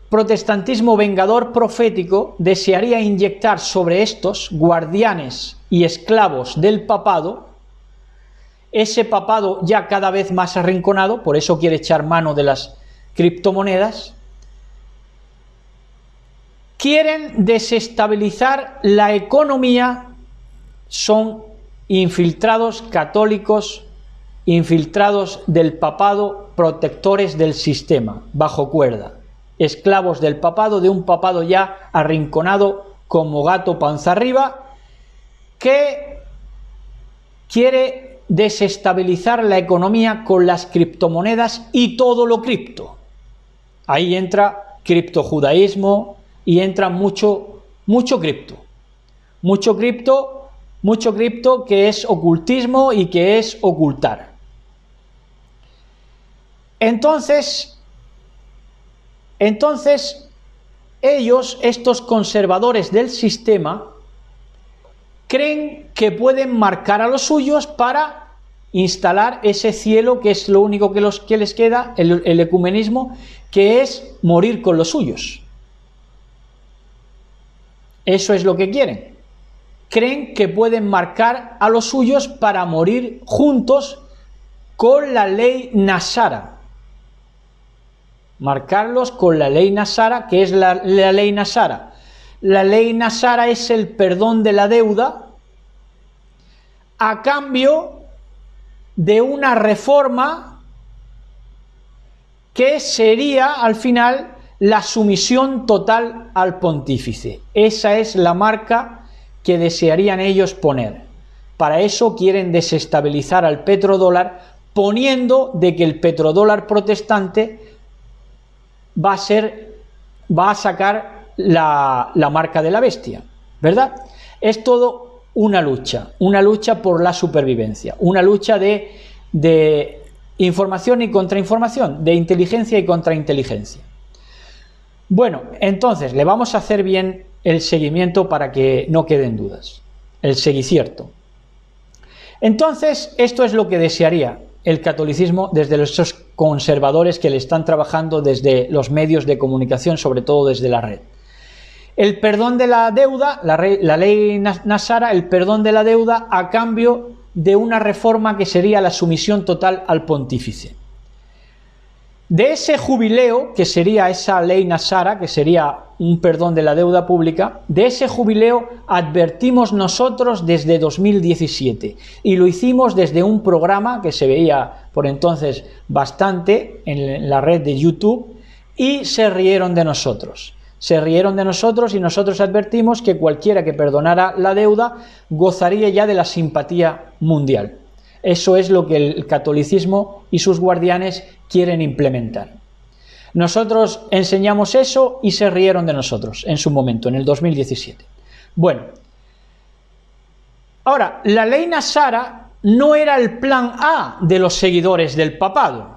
protestantismo vengador profético desearía inyectar sobre estos guardianes y esclavos del papado, ese papado ya cada vez más arrinconado, por eso quiere echar mano de las criptomonedas, quieren desestabilizar la economía, son infiltrados católicos, infiltrados del papado, protectores del sistema, bajo cuerda, esclavos del papado, de un papado ya arrinconado como gato panza arriba, que quiere desestabilizar la economía con las criptomonedas y todo lo cripto. Ahí entra criptojudaísmo y entra mucho cripto. Mucho cripto que es ocultismo y que es ocultar. Entonces ellos, estos conservadores del sistema, creen que pueden marcar a los suyos para instalar ese cielo que es lo único que les queda, el ecumenismo, que es morir con los suyos. Eso es lo que quieren. Creen que pueden marcar a los suyos para morir juntos con la ley Nasara. Marcarlos con la ley Nasara. ¿Qué es la ley Nasara? La ley Nasara es el perdón de la deuda a cambio de una reforma que sería al final la sumisión total al pontífice. Esa es la marca que desearían ellos poner. Para eso quieren desestabilizar al petrodólar, poniendo de que el petrodólar protestante va a sacar la marca de la bestia, ¿verdad? Es todo una lucha por la supervivencia, una lucha de información y contrainformación, de inteligencia y contrainteligencia. Bueno, entonces le vamos a hacer bien el seguimiento para que no queden dudas, el seguicierto. Entonces, esto es lo que desearía el catolicismo desde esos conservadores que le están trabajando desde los medios de comunicación, sobre todo desde la red. El perdón de la deuda, la ley Nasara, el perdón de la deuda a cambio de una reforma que sería la sumisión total al pontífice. De ese jubileo, que sería esa ley Nasara, que sería un perdón de la deuda pública, de ese jubileo advertimos nosotros desde 2017 y lo hicimos desde un programa que se veía por entonces bastante en la red de YouTube y se rieron de nosotros. Se rieron de nosotros y nosotros advertimos que cualquiera que perdonara la deuda gozaría ya de la simpatía mundial. Eso es lo que el catolicismo y sus guardianes quieren implementar. Nosotros enseñamos eso y se rieron de nosotros en su momento, en el 2017. Bueno, ahora, la ley Nasara no era el plan A de los seguidores del papado.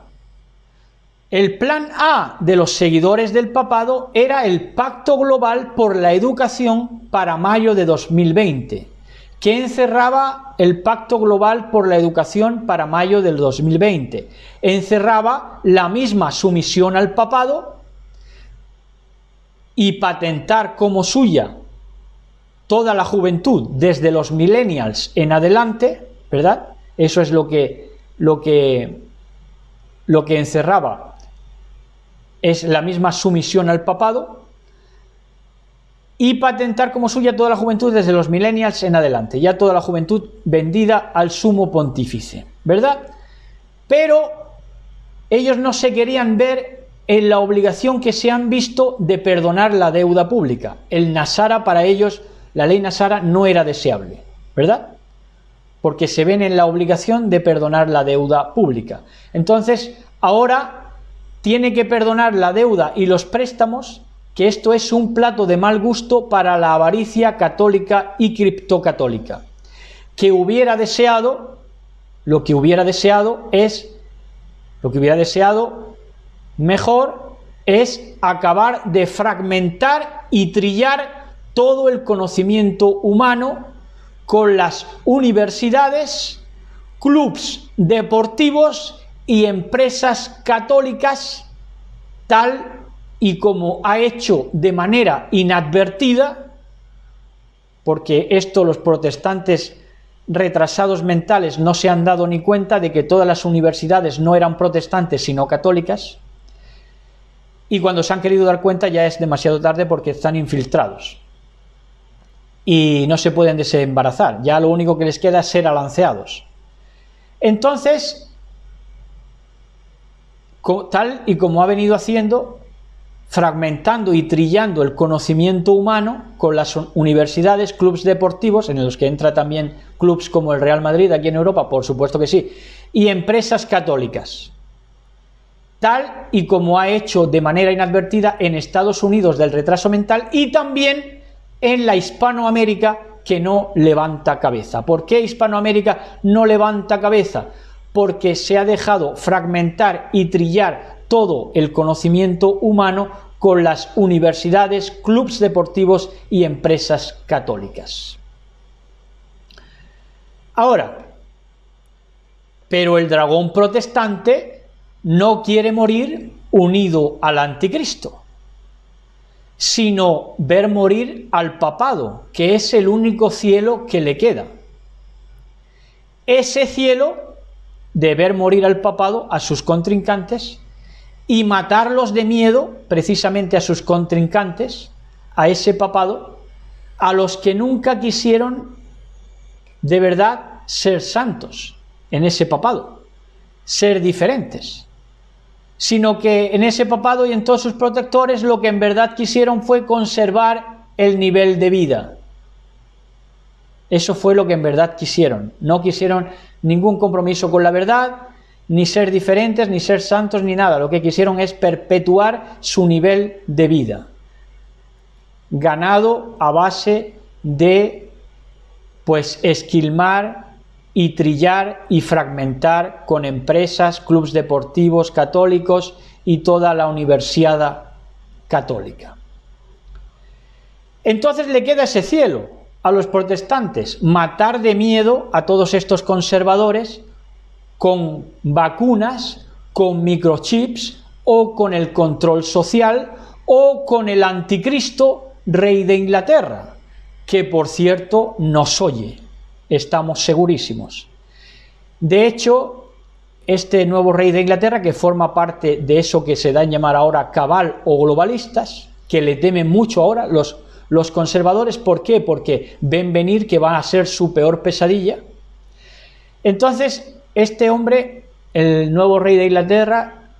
El plan A de los seguidores del papado era el Pacto Global por la Educación para mayo de 2020, que encerraba el Pacto Global por la Educación para mayo del 2020. Encerraba la misma sumisión al papado y patentar como suya toda la juventud desde los millennials en adelante, ¿verdad? Eso es lo que encerraba, es la misma sumisión al papado, y patentar como suya toda la juventud desde los millennials en adelante, ya toda la juventud vendida al sumo pontífice, ¿verdad? Pero ellos no se querían ver en la obligación que se han visto de perdonar la deuda pública. El Nasara para ellos, la ley Nasara no era deseable, ¿verdad? Porque se ven en la obligación de perdonar la deuda pública. Entonces, ahora tiene que perdonar la deuda y los préstamos, que esto es un plato de mal gusto para la avaricia católica y criptocatólica, que hubiera deseado, lo que hubiera deseado mejor es acabar de fragmentar y trillar todo el conocimiento humano con las universidades, clubs deportivos y empresas católicas, tal y como ha hecho de manera inadvertida, porque esto los protestantes retrasados mentales no se han dado ni cuenta de que todas las universidades no eran protestantes sino católicas, y cuando se han querido dar cuenta ya es demasiado tarde porque están infiltrados y no se pueden desembarazar, ya lo único que les queda es ser alanceados. Entonces, tal y como ha venido haciendo fragmentando y trillando el conocimiento humano con las universidades, clubes deportivos, en los que entra también clubes como el Real Madrid aquí en Europa, por supuesto que sí, y empresas católicas, tal y como ha hecho de manera inadvertida en Estados Unidos del retraso mental y también en la Hispanoamérica, que no levanta cabeza. ¿Por qué Hispanoamérica no levanta cabeza? Porque se ha dejado fragmentar y trillar todo el conocimiento humano con las universidades, clubes deportivos y empresas católicas. Ahora, pero el dragón protestante no quiere morir unido al anticristo, sino ver morir al papado, que es el único cielo que le queda. Ese cielo de ver morir al papado, a sus contrincantes, y matarlos de miedo, precisamente a sus contrincantes, a ese papado, a los que nunca quisieron de verdad ser santos en ese papado, ser diferentes, sino que en ese papado y en todos sus protectores lo que en verdad quisieron fue conservar el nivel de vida. Eso fue lo que en verdad quisieron. No quisieron ningún compromiso con la verdad, ni ser diferentes, ni ser santos, ni nada. Lo que quisieron es perpetuar su nivel de vida, ganado a base de, pues, esquilmar y trillar y fragmentar con empresas, clubes deportivos católicos y toda la universidad católica. Entonces le queda ese cielo a los protestantes: matar de miedo a todos estos conservadores con vacunas, con microchips, o con el control social, o con el anticristo, rey de Inglaterra, que por cierto nos oye, estamos segurísimos. De hecho, este nuevo rey de Inglaterra, que forma parte de eso que se da en llamar ahora cabal o globalistas, que le temen mucho ahora los conservadores. ¿Por qué? Porque ven venir que va a ser su peor pesadilla. Entonces, este hombre, el nuevo rey de Inglaterra,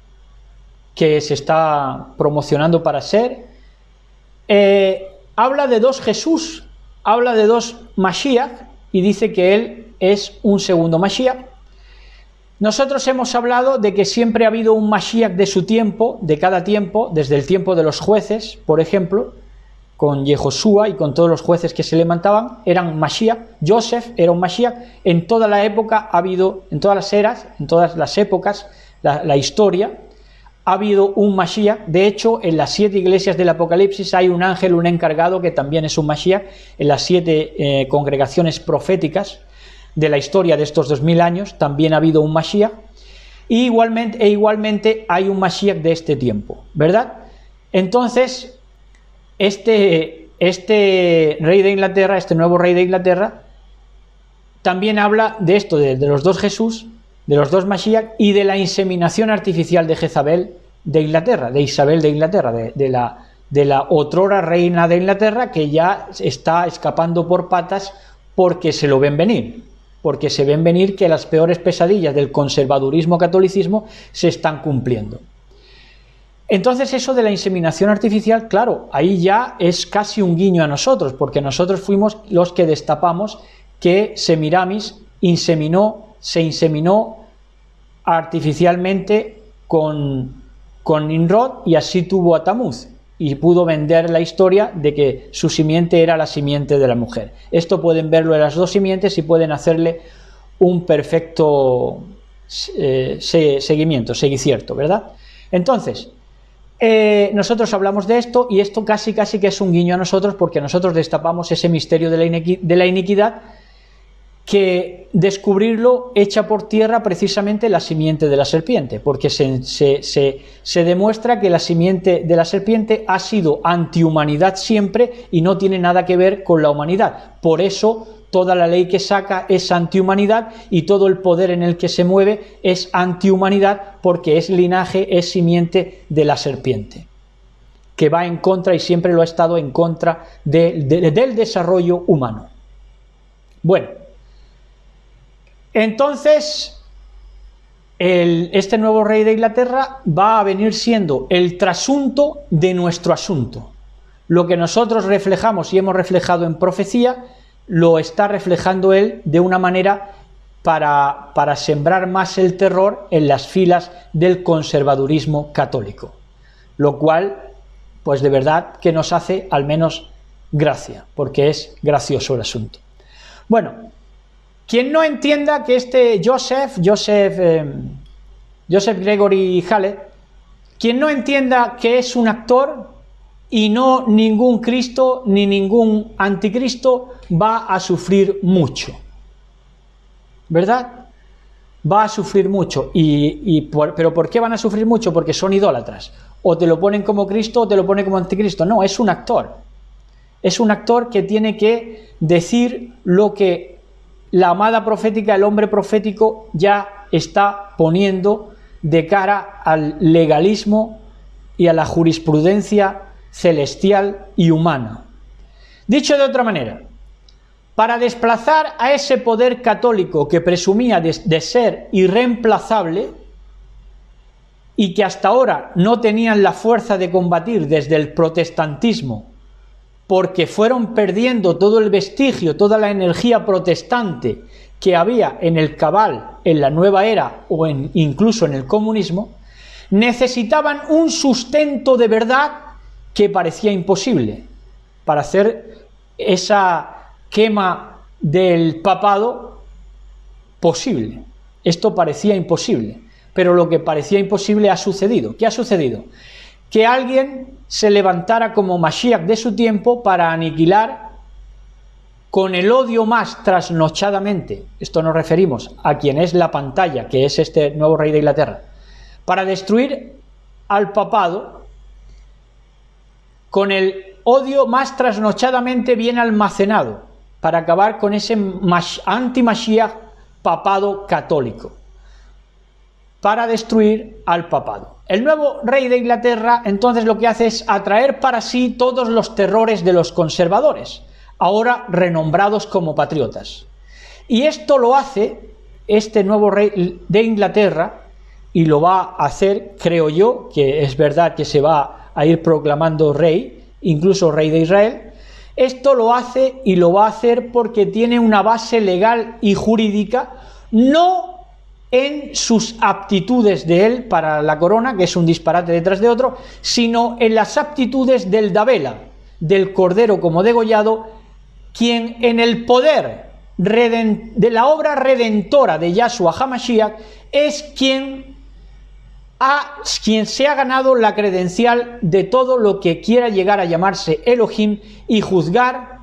que se está promocionando para ser, habla de dos Jesús, habla de dos Mashiach, y dice que él es un segundo Mashiach. Nosotros hemos hablado de que siempre ha habido un Mashiach de su tiempo, de cada tiempo, desde el tiempo de los jueces, por ejemplo, con Yehoshua y con todos los jueces que se levantaban, eran Mashiach. Joseph era un Mashiach. En toda la época ha habido, en todas las eras, en todas las épocas, la historia, ha habido un Mashiach. De hecho, en las 7 iglesias del Apocalipsis hay un ángel, un encargado, que también es un Mashiach. En las 7 congregaciones proféticas de la historia de estos 2000 años también ha habido un Mashiach. Y igualmente hay un Mashiach de este tiempo, ¿verdad? Entonces, este rey de Inglaterra, este nuevo rey de Inglaterra, también habla de esto, de los dos Jesús, de los dos Mashiach, y de la inseminación artificial de Jezabel de Inglaterra, de Isabel de Inglaterra, de la otrora reina de Inglaterra, que ya está escapando por patas porque se lo ven venir, porque se ven venir que las peores pesadillas del conservadurismo catolicismo se están cumpliendo. Entonces, eso de la inseminación artificial, claro, ahí ya es casi un guiño a nosotros, porque nosotros fuimos los que destapamos que Semiramis se inseminó artificialmente con Nimrod, y así tuvo a Tamuz, y pudo vender la historia de que su simiente era la simiente de la mujer. Esto pueden verlo en las dos simientes y pueden hacerle un perfecto seguimiento, seguicierto, ¿verdad? Entonces, nosotros hablamos de esto, y esto casi que es un guiño a nosotros, porque nosotros destapamos ese misterio de la iniquidad, que descubrirlo echa por tierra precisamente la simiente de la serpiente, porque se demuestra que la simiente de la serpiente ha sido antihumanidad siempre y no tiene nada que ver con la humanidad. Por eso toda la ley que saca es antihumanidad, y todo el poder en el que se mueve es antihumanidad, porque es linaje, es simiente de la serpiente, que va en contra, y siempre lo ha estado en contra del desarrollo humano. Bueno, entonces este nuevo rey de Inglaterra va a venir siendo el trasunto de nuestro asunto. Lo que nosotros reflejamos y hemos reflejado en profecía, lo está reflejando él de una manera para sembrar más el terror en las filas del conservadurismo católico. Lo cual, pues de verdad que nos hace al menos gracia, porque es gracioso el asunto. Bueno, quien no entienda que este Joseph Gregory Hallett, quien no entienda que es un actor y no ningún Cristo ni ningún anticristo, va a sufrir mucho, ¿verdad? Va a sufrir mucho. ¿Pero por qué van a sufrir mucho? Porque son idólatras. O te lo ponen como Cristo o te lo ponen como anticristo. No, es un actor. Es un actor que tiene que decir lo que la amada profética, el hombre profético, ya está poniendo de cara al legalismo y a la jurisprudencia celestial y humana. Dicho de otra manera, para desplazar a ese poder católico que presumía de ser irreemplazable y que hasta ahora no tenían la fuerza de combatir desde el protestantismo, porque fueron perdiendo todo el vestigio, toda la energía protestante que había en el cabal, en la nueva era o incluso en el comunismo, necesitaban un sustento de verdad que parecía imposible para hacer esa quema del papado posible. Esto parecía imposible, pero lo que parecía imposible ha sucedido. ¿Qué ha sucedido? Que alguien se levantara como Mashiach de su tiempo para aniquilar con el odio más trasnochadamente, esto nos referimos a quien es la pantalla, que es este nuevo rey de Inglaterra, para destruir al papado con el odio más trasnochadamente bien almacenado, para acabar con ese anti-Mashiach papado católico, para destruir al papado. El nuevo rey de Inglaterra entonces lo que hace es atraer para sí todos los terrores de los conservadores, ahora renombrados como patriotas. Y esto lo hace este nuevo rey de Inglaterra, y lo va a hacer, creo yo, que es verdad que se va a ir proclamando rey, incluso rey de Israel. Esto lo hace y lo va a hacer porque tiene una base legal y jurídica, no en sus aptitudes de él para la corona, que es un disparate detrás de otro, sino en las aptitudes del Dabela, del Cordero como degollado, quien en el poder de la obra redentora de Yahshua HaMashiach es quien se ha ganado la credencial de todo lo que quiera llegar a llamarse Elohim y juzgar,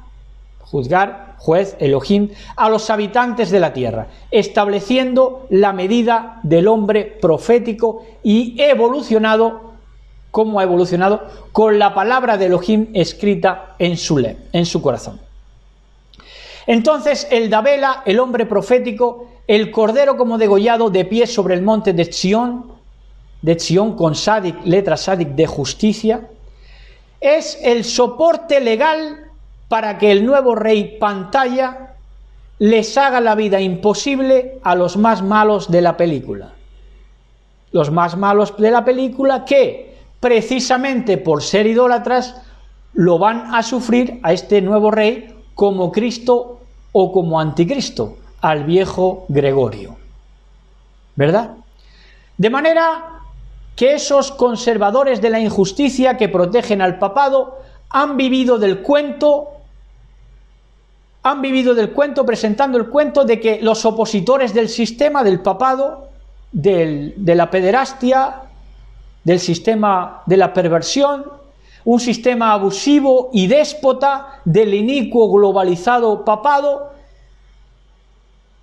juez, Elohim, a los habitantes de la tierra, estableciendo la medida del hombre profético y cómo ha evolucionado con la palabra de Elohim escrita en su corazón. Entonces el Dabela, el hombre profético, el Cordero como degollado de pie sobre el monte de Sion con Sadik, letra Sadik de justicia, es el soporte legal para que el nuevo rey pantalla les haga la vida imposible a los más malos de la película. Los más malos de la película que, precisamente por ser idólatras, lo van a sufrir a este nuevo rey como Cristo o como anticristo, al viejo Gregorio. ¿Verdad? De manera que esos conservadores de la injusticia que protegen al papado han vivido del cuento presentando el cuento de que los opositores del sistema del papado, de la pederastia, del sistema de la perversión, un sistema abusivo y déspota del inicuo globalizado papado,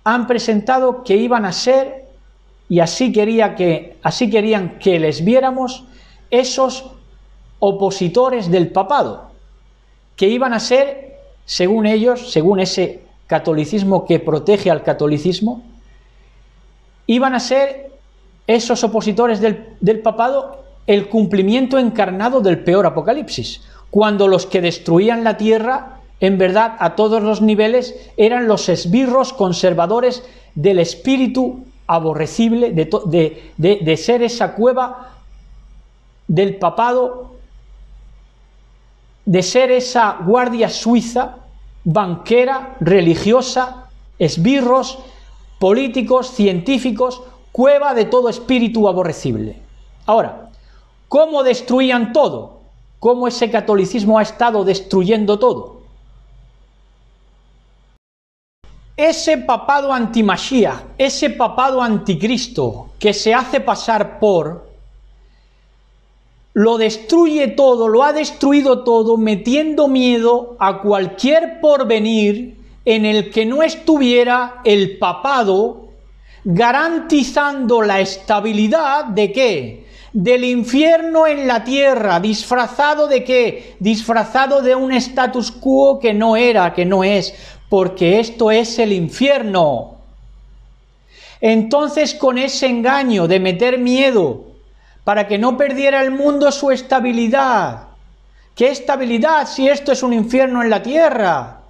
han presentado que iban a ser, y así querían que les viéramos, esos opositores del papado, que iban a ser, según ellos, según ese catolicismo que protege al catolicismo, iban a ser esos opositores del papado el cumplimiento encarnado del peor apocalipsis, cuando los que destruían la tierra, en verdad, a todos los niveles, eran los esbirros conservadores del espíritu aborrecible, de ser esa cueva del papado, de ser esa guardia suiza, banquera, religiosa, esbirros, políticos, científicos, cueva de todo espíritu aborrecible. Ahora, ¿cómo destruían todo? ¿Cómo ese catolicismo ha estado destruyendo todo? Ese papado anti-Mashiach, ese papado anticristo que se hace pasar por, lo destruye todo, lo ha destruido todo, metiendo miedo a cualquier porvenir en el que no estuviera el papado, garantizando la estabilidad de ¿qué? Del infierno en la tierra, disfrazado de ¿qué? Disfrazado de un status quo que no era, que no es, porque esto es el infierno. Entonces, con ese engaño de meter miedo para que no perdiera el mundo su estabilidad. ¿Qué estabilidad si esto es un infierno en la tierra?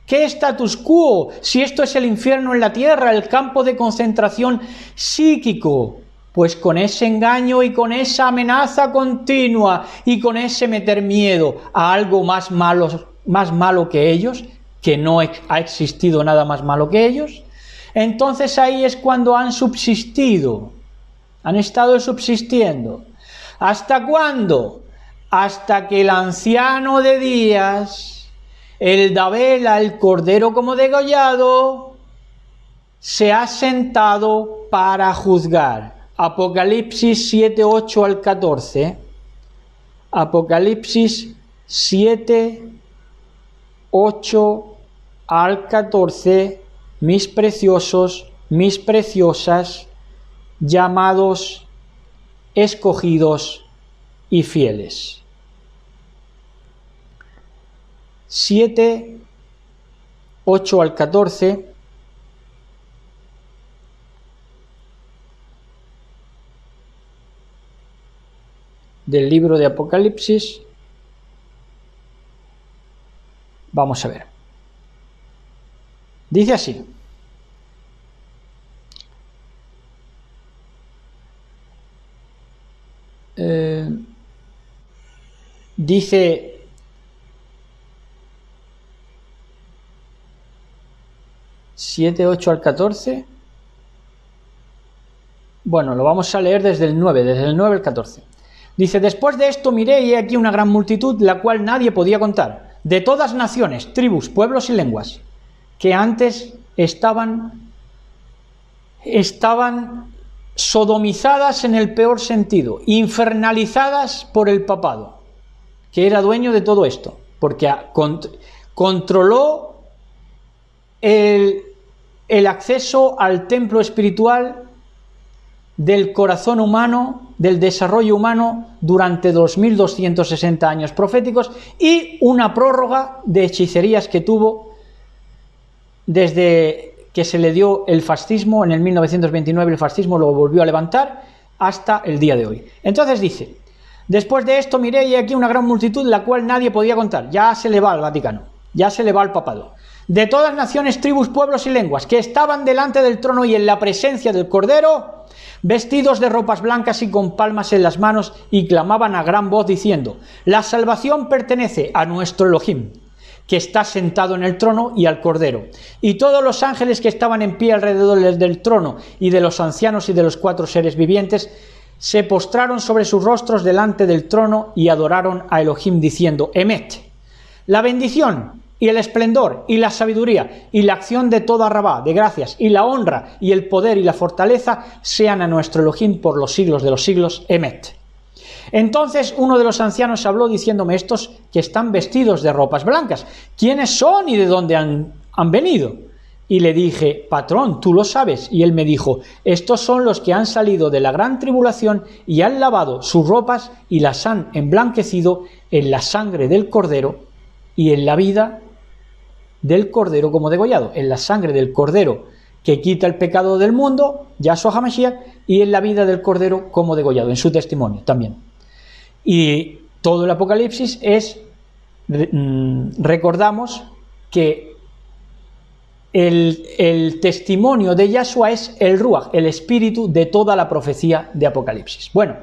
¿Qué status quo si esto es el infierno en la tierra, el campo de concentración psíquico? Pues con ese engaño y con esa amenaza continua y con ese meter miedo a algo más malo que ellos, que no ha existido nada más malo que ellos, entonces ahí es cuando han subsistido, han estado subsistiendo. ¿Hasta cuándo? Hasta que el anciano de días, el Dabela, el cordero como degollado, se ha sentado para juzgar. Apocalipsis 7, 8 al 14. Apocalipsis 7, 8 al 14, mis preciosos, mis preciosas, llamados, escogidos y fieles. 7, 8 al 14. Del libro de Apocalipsis. Vamos a ver. Dice así. Dice: ¿7, 8 al 14? Bueno, lo vamos a leer desde el 9 al 14. Dice: después de esto miré y he aquí una gran multitud, la cual nadie podía contar, de todas naciones, tribus, pueblos y lenguas, que antes estaban sodomizadas en el peor sentido, infernalizadas por el papado, que era dueño de todo esto, porque controló el acceso al templo espiritual del corazón humano, del desarrollo humano, durante 2260 años proféticos, y una prórroga de hechicerías que tuvo desde que se le dio el fascismo. En el 1929 el fascismo lo volvió a levantar hasta el día de hoy. Entonces dice: después de esto miré y aquí una gran multitud, la cual nadie podía contar. Ya se le va al Vaticano, ya se le va al papado. De todas naciones, tribus, pueblos y lenguas, que estaban delante del trono y en la presencia del Cordero, vestidos de ropas blancas y con palmas en las manos, y clamaban a gran voz diciendo: la salvación pertenece a nuestro Elohim, que está sentado en el trono, y al Cordero. Y todos los ángeles que estaban en pie alrededor del trono, y de los ancianos y de los 4 seres vivientes, se postraron sobre sus rostros delante del trono y adoraron a Elohim diciendo: Emet, la bendición y el esplendor y la sabiduría y la acción de toda Rabá, de gracias, y la honra y el poder y la fortaleza sean a nuestro Elohim por los siglos de los siglos. Emet. Entonces uno de los ancianos habló diciéndome: estos que están vestidos de ropas blancas, ¿quiénes son y de dónde han venido? Y le dije: patrón, tú lo sabes. Y él me dijo: estos son los que han salido de la gran tribulación y han lavado sus ropas y las han emblanquecido en la sangre del Cordero y en la vida del Cordero como degollado, en la sangre del Cordero que quita el pecado del mundo, Yahshua HaMashiach, y en la vida del Cordero como degollado, en su testimonio también. Y todo el Apocalipsis es, recordamos que el testimonio de Yahshua es el Ruach, el espíritu de toda la profecía de Apocalipsis. Bueno,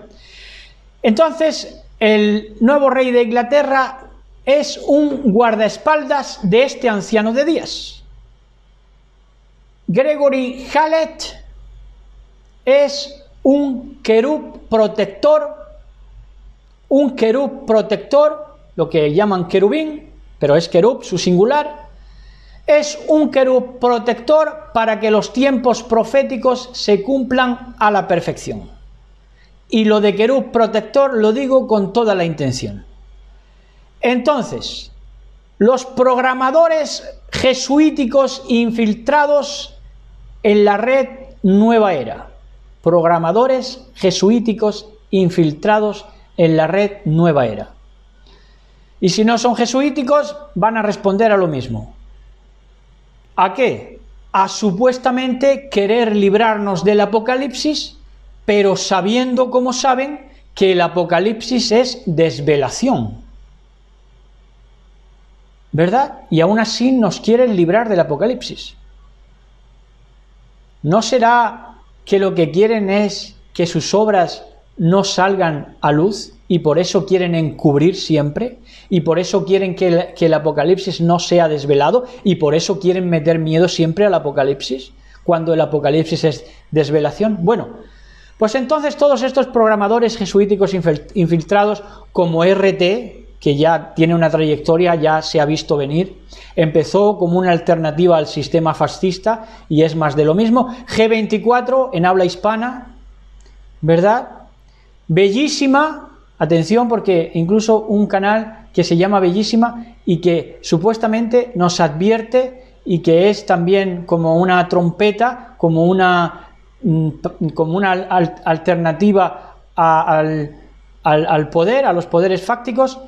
entonces el nuevo rey de Inglaterra es un guardaespaldas de este anciano de días. Gregory Hallett es un querub protector, lo que llaman querubín, pero es querub, su singular. Es un querub protector para que los tiempos proféticos se cumplan a la perfección. Y lo de querub protector lo digo con toda la intención. Entonces, los programadores jesuíticos infiltrados en la red Nueva Era. Programadores jesuíticos infiltrados en la red Nueva Era. Y si no son jesuíticos, van a responder a lo mismo. ¿A qué? A supuestamente querer librarnos del Apocalipsis, pero sabiendo, como saben, que el Apocalipsis es desvelación. ¿Verdad? Y aún así nos quieren librar del Apocalipsis. ¿No será que lo que quieren es que sus obras no salgan a luz y por eso quieren encubrir siempre? Y por eso quieren que el Apocalipsis no sea desvelado y por eso quieren meter miedo siempre al Apocalipsis, cuando el Apocalipsis es desvelación. Bueno, pues entonces todos estos programadores jesuíticos infiltrados como RT, que ya tiene una trayectoria, ya se ha visto venir, empezó como una alternativa al sistema fascista y es más de lo mismo. G24 en habla hispana, ¿verdad? Bellísima, atención, porque incluso un canal que se llama Bellísima y que supuestamente nos advierte y que es también como una trompeta, como una alternativa al poder, a los poderes fácticos.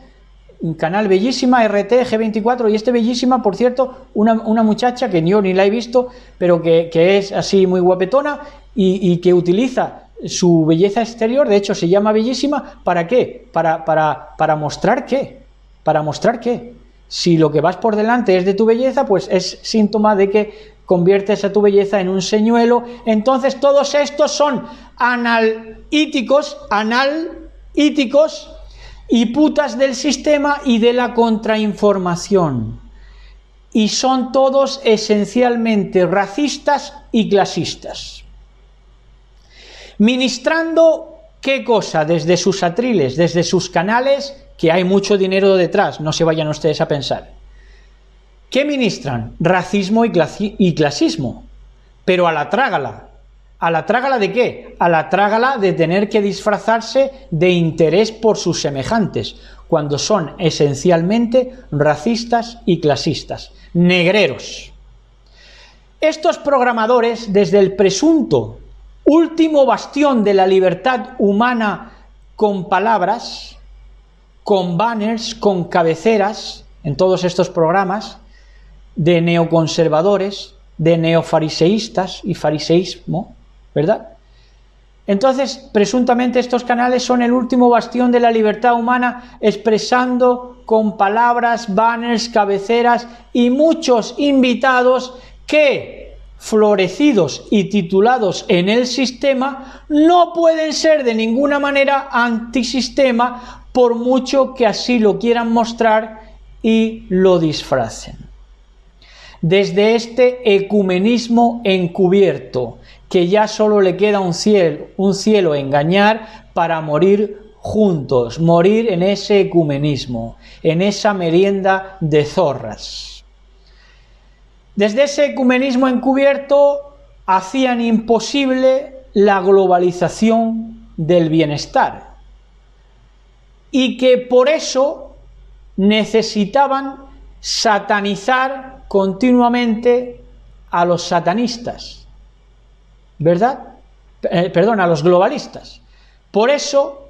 Un canal Bellísima, RT, G24, y este Bellísima, por cierto, una muchacha que yo ni la he visto, pero que es así muy guapetona y que utiliza su belleza exterior, de hecho se llama Bellísima, ¿para qué? Para mostrar qué, si lo que vas por delante es de tu belleza, pues es síntoma de que conviertes a tu belleza en un señuelo. Entonces todos estos son analíticos y putas del sistema y de la contrainformación. Y son todos esencialmente racistas y clasistas. Ministrando, ¿qué cosa? Desde sus atriles, desde sus canales, que hay mucho dinero detrás, no se vayan ustedes a pensar. ¿Qué ministran? Racismo y clasismo, pero a la trágala. ¿A la trágala de qué? A la trágala de tener que disfrazarse de interés por sus semejantes, cuando son esencialmente racistas y clasistas, negreros. Estos programadores, desde el presunto último bastión de la libertad humana, con palabras, con banners, con cabeceras, en todos estos programas, de neoconservadores, de neofariseístas y fariseísmo, ¿verdad? Entonces, presuntamente estos canales son el último bastión de la libertad humana, expresando con palabras, banners, cabeceras y muchos invitados que, florecidos y titulados en el sistema, no pueden ser de ninguna manera antisistema, por mucho que así lo quieran mostrar y lo disfracen. Desde este ecumenismo encubierto, que ya solo le queda un cielo engañar para morir juntos, morir en ese ecumenismo, en esa merienda de zorras. Desde ese ecumenismo encubierto hacían imposible la globalización del bienestar y que por eso necesitaban satanizar continuamente a los satanistas, ¿verdad? A los globalistas. Por eso,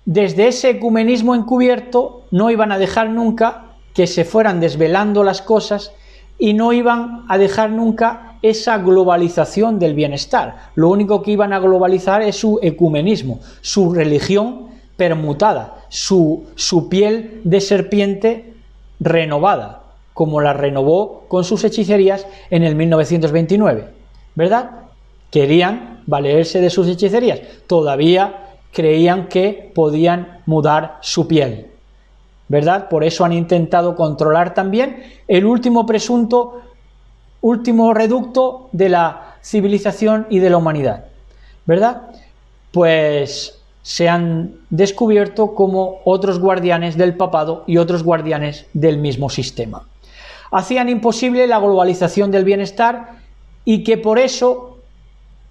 desde ese ecumenismo encubierto, no iban a dejar nunca que se fueran desvelando las cosas y no iban a dejar nunca esa globalización del bienestar. Lo único que iban a globalizar es su ecumenismo, su religión permutada, su piel de serpiente renovada, como la renovó con sus hechicerías en el 1929, ¿verdad? Querían valerse de sus hechicerías, todavía creían que podían mudar su piel, ¿verdad? Por eso han intentado controlar también el último reducto de la civilización y de la humanidad, ¿verdad? Pues se han descubierto como otros guardianes del papado y otros guardianes del mismo sistema. Hacían imposible la globalización del bienestar y que por eso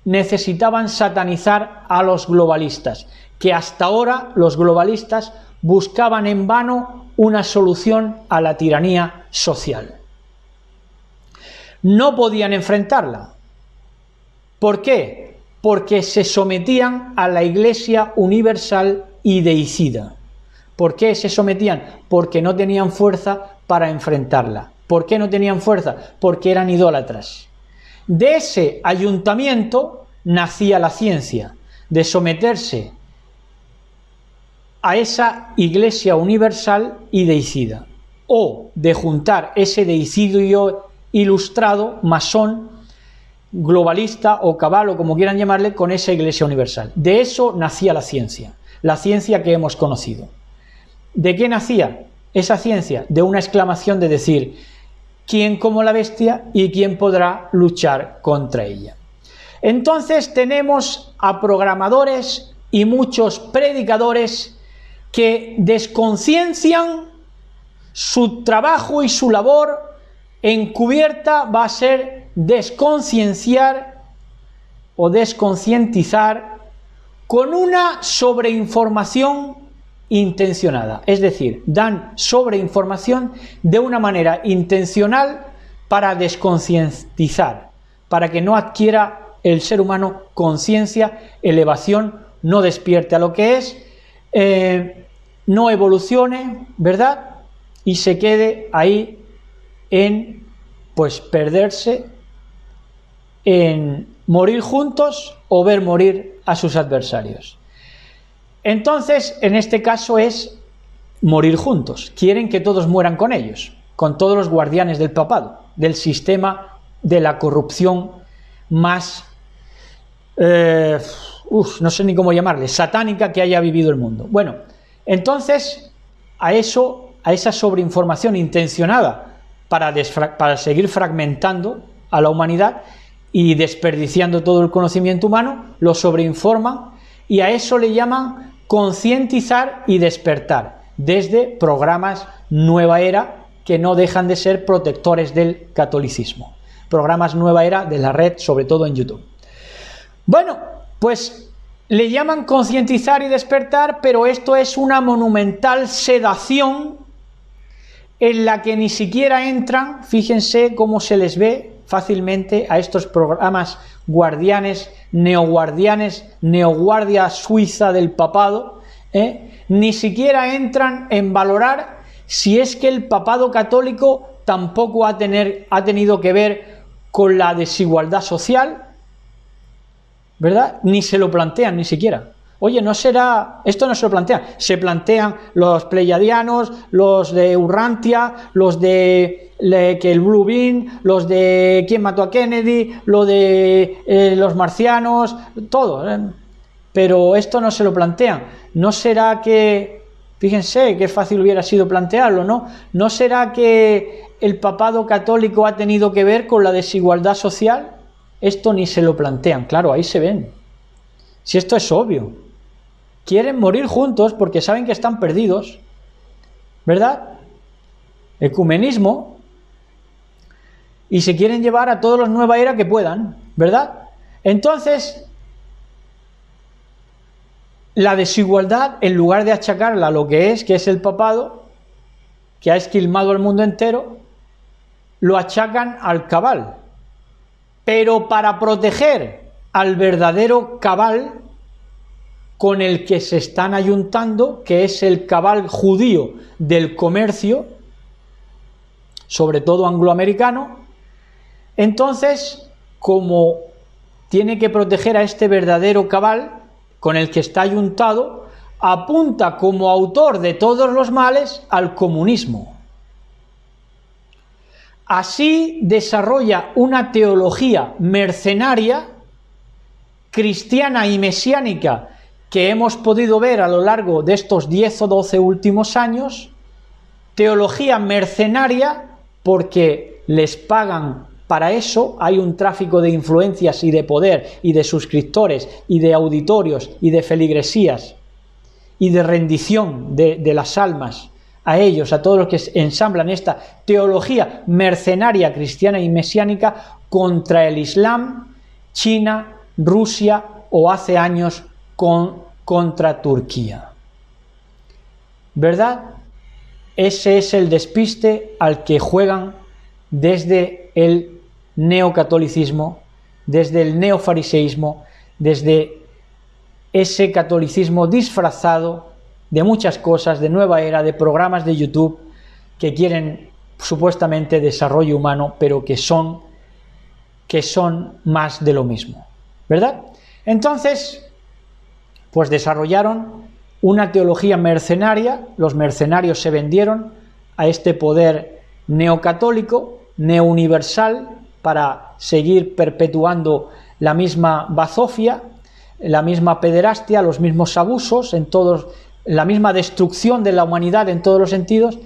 necesitaban satanizar a los globalistas, que hasta ahora los globalistas buscaban en vano una solución a la tiranía social. No podían enfrentarla. ¿Por qué? Porque se sometían a la Iglesia universal y deicida. ¿Por qué se sometían? Porque no tenían fuerza para enfrentarla. ¿Por qué no tenían fuerza? Porque eran idólatras. De ese ayuntamiento nacía la ciencia, de someterse a esa Iglesia universal y deicida, o de juntar ese deicidio ilustrado, masón, globalista o cabal o como quieran llamarle, con esa Iglesia universal. De eso nacía la ciencia que hemos conocido. ¿De qué nacía esa ciencia? De una exclamación de decir: ¿quién como la bestia y quién podrá luchar contra ella? Entonces tenemos a programadores y muchos predicadores que desconciencian. Su trabajo y su labor encubierta va a ser desconcienciar o desconcientizar con una sobreinformación intencionada, es decir, dan sobreinformación de una manera intencional para desconcientizar, para que no adquiera el ser humano conciencia, elevación, no despierte a lo que es, no evolucione, ¿verdad? Y se quede ahí en, pues, perderse, en morir juntos o ver morir a sus adversarios. Entonces, en este caso es morir juntos. Quieren que todos mueran con ellos, con todos los guardianes del papado, del sistema de la corrupción más, no sé ni cómo llamarle, satánica que haya vivido el mundo. Bueno, entonces, a esa sobreinformación intencionada para seguir fragmentando a la humanidad y desperdiciando todo el conocimiento humano, lo sobreinforman y a eso le llaman concientizar y despertar, desde programas Nueva Era que no dejan de ser protectores del catolicismo. Programas Nueva Era de la red, sobre todo en YouTube. Bueno, pues le llaman concientizar y despertar, pero esto es una monumental sedación en la que ni siquiera entran, fíjense cómo se les ve fácilmente a estos programas guardianes, neoguardia suiza del papado, ni siquiera entran en valorar si es que el papado católico tampoco ha tenido que ver con la desigualdad social, ¿verdad? Ni se lo plantean, ni siquiera. Oye, ¿no será? Esto no se lo plantean. Se plantean los pleiadianos, los de Urrantia, los de que el Blue Beam, los de quién mató a Kennedy, lo de los marcianos, todo. Pero esto no se lo plantean. ¿No será que, fíjense qué fácil hubiera sido plantearlo, ¿no? ¿No será que el papado católico ha tenido que ver con la desigualdad social? Esto ni se lo plantean. Claro, ahí se ven. Si esto es obvio. Quieren morir juntos porque saben que están perdidos, ¿verdad? Ecumenismo. Y se quieren llevar a todos los Nueva Era que puedan, ¿verdad? Entonces, la desigualdad, en lugar de achacarla a lo que es el papado, que ha esquilmado al mundo entero, lo achacan al cabal. Pero para proteger al verdadero cabal con el que se están ayuntando, que es el cabal judío del comercio, sobre todo angloamericano, entonces, como tiene que proteger a este verdadero cabal con el que está ayuntado, apunta como autor de todos los males al comunismo. Así desarrolla una teología mercenaria, cristiana y mesiánica, que hemos podido ver a lo largo de estos 10 o 12 últimos años, teología mercenaria porque les pagan para eso, hay un tráfico de influencias y de poder y de suscriptores y de auditorios y de feligresías y de rendición de las almas a ellos, a todos los que ensamblan esta teología mercenaria cristiana y mesiánica contra el Islam, China, Rusia o hace años contra Turquía. ¿Verdad? Ese es el despiste al que juegan desde el neocatolicismo, desde el neofariseísmo, desde ese catolicismo disfrazado de muchas cosas, de nueva era, de programas de YouTube que quieren supuestamente desarrollo humano, pero que son más de lo mismo, ¿verdad? Entonces, pues desarrollaron una teología mercenaria, los mercenarios se vendieron a este poder neocatólico, neouniversal, para seguir perpetuando la misma bazofia, la misma pederastia, los mismos abusos, la misma destrucción de la humanidad en todos los sentidos.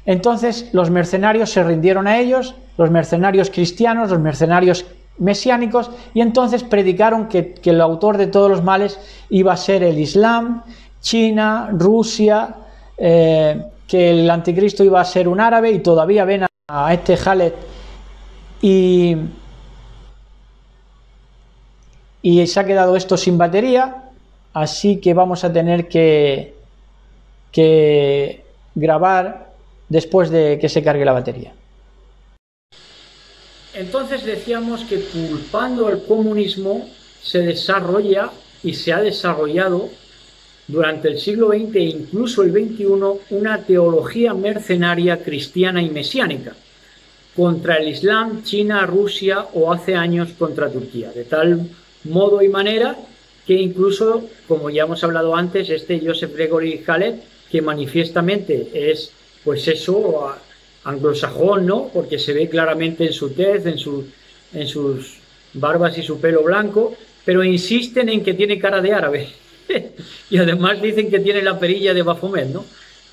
Entonces los mercenarios se rindieron a ellos, los mercenarios cristianos, los mercenarios mesiánicos, y entonces predicaron que el autor de todos los males iba a ser el Islam, China, Rusia, que el anticristo iba a ser un árabe, y todavía ven a este Khaled y se ha quedado esto sin batería, así que vamos a tener que grabar después de que se cargue la batería. Entonces decíamos que culpando al comunismo se desarrolla y se ha desarrollado durante el siglo XX e incluso el XXI una teología mercenaria cristiana y mesiánica contra el Islam, China, Rusia o hace años contra Turquía, de tal modo y manera que incluso, como ya hemos hablado antes, este Joseph Gregory Khaled, que manifiestamente es, pues eso, anglosajón, ¿no? Porque se ve claramente en su tez, en sus barbas y su pelo blanco, pero insisten en que tiene cara de árabe. Y además dicen que tiene la perilla de Baphomet, ¿no?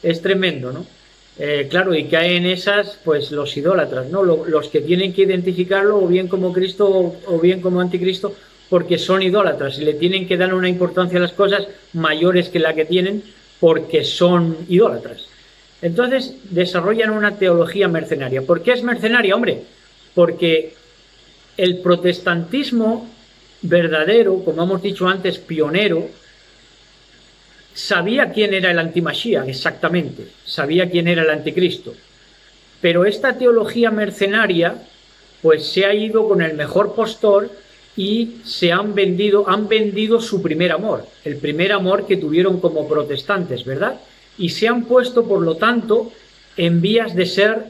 Es tremendo, ¿no? Claro, y caen esas, pues los idólatras, ¿no? Los que tienen que identificarlo o bien como Cristo o bien como anticristo, porque son idólatras y le tienen que dar una importancia a las cosas mayores que la que tienen porque son idólatras. Entonces desarrollan una teología mercenaria. ¿Por qué es mercenaria? Hombre, porque el protestantismo verdadero, como hemos dicho antes, pionero, sabía quién era el antimashiach exactamente, sabía quién era el anticristo, pero esta teología mercenaria pues se ha ido con el mejor postor y han vendido su primer amor, el primer amor que tuvieron como protestantes, ¿verdad? Y se han puesto, por lo tanto, en vías de ser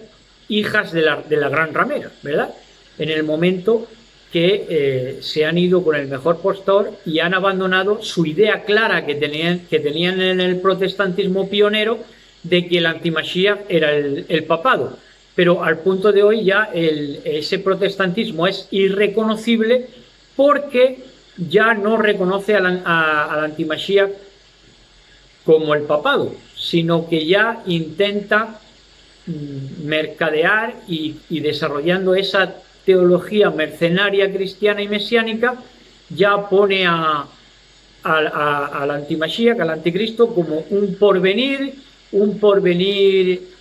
hijas de la gran ramera, ¿verdad? En el momento que se han ido con el mejor postor y han abandonado su idea clara que tenían en el protestantismo pionero de que el antimashiach era el papado. Pero al punto de hoy ya ese protestantismo es irreconocible porque ya no reconoce al antimashiach como el papado, sino que ya intenta mercadear y desarrollando esa teología mercenaria cristiana y mesiánica, ya pone al antimashiach, al anticristo, como un porvenir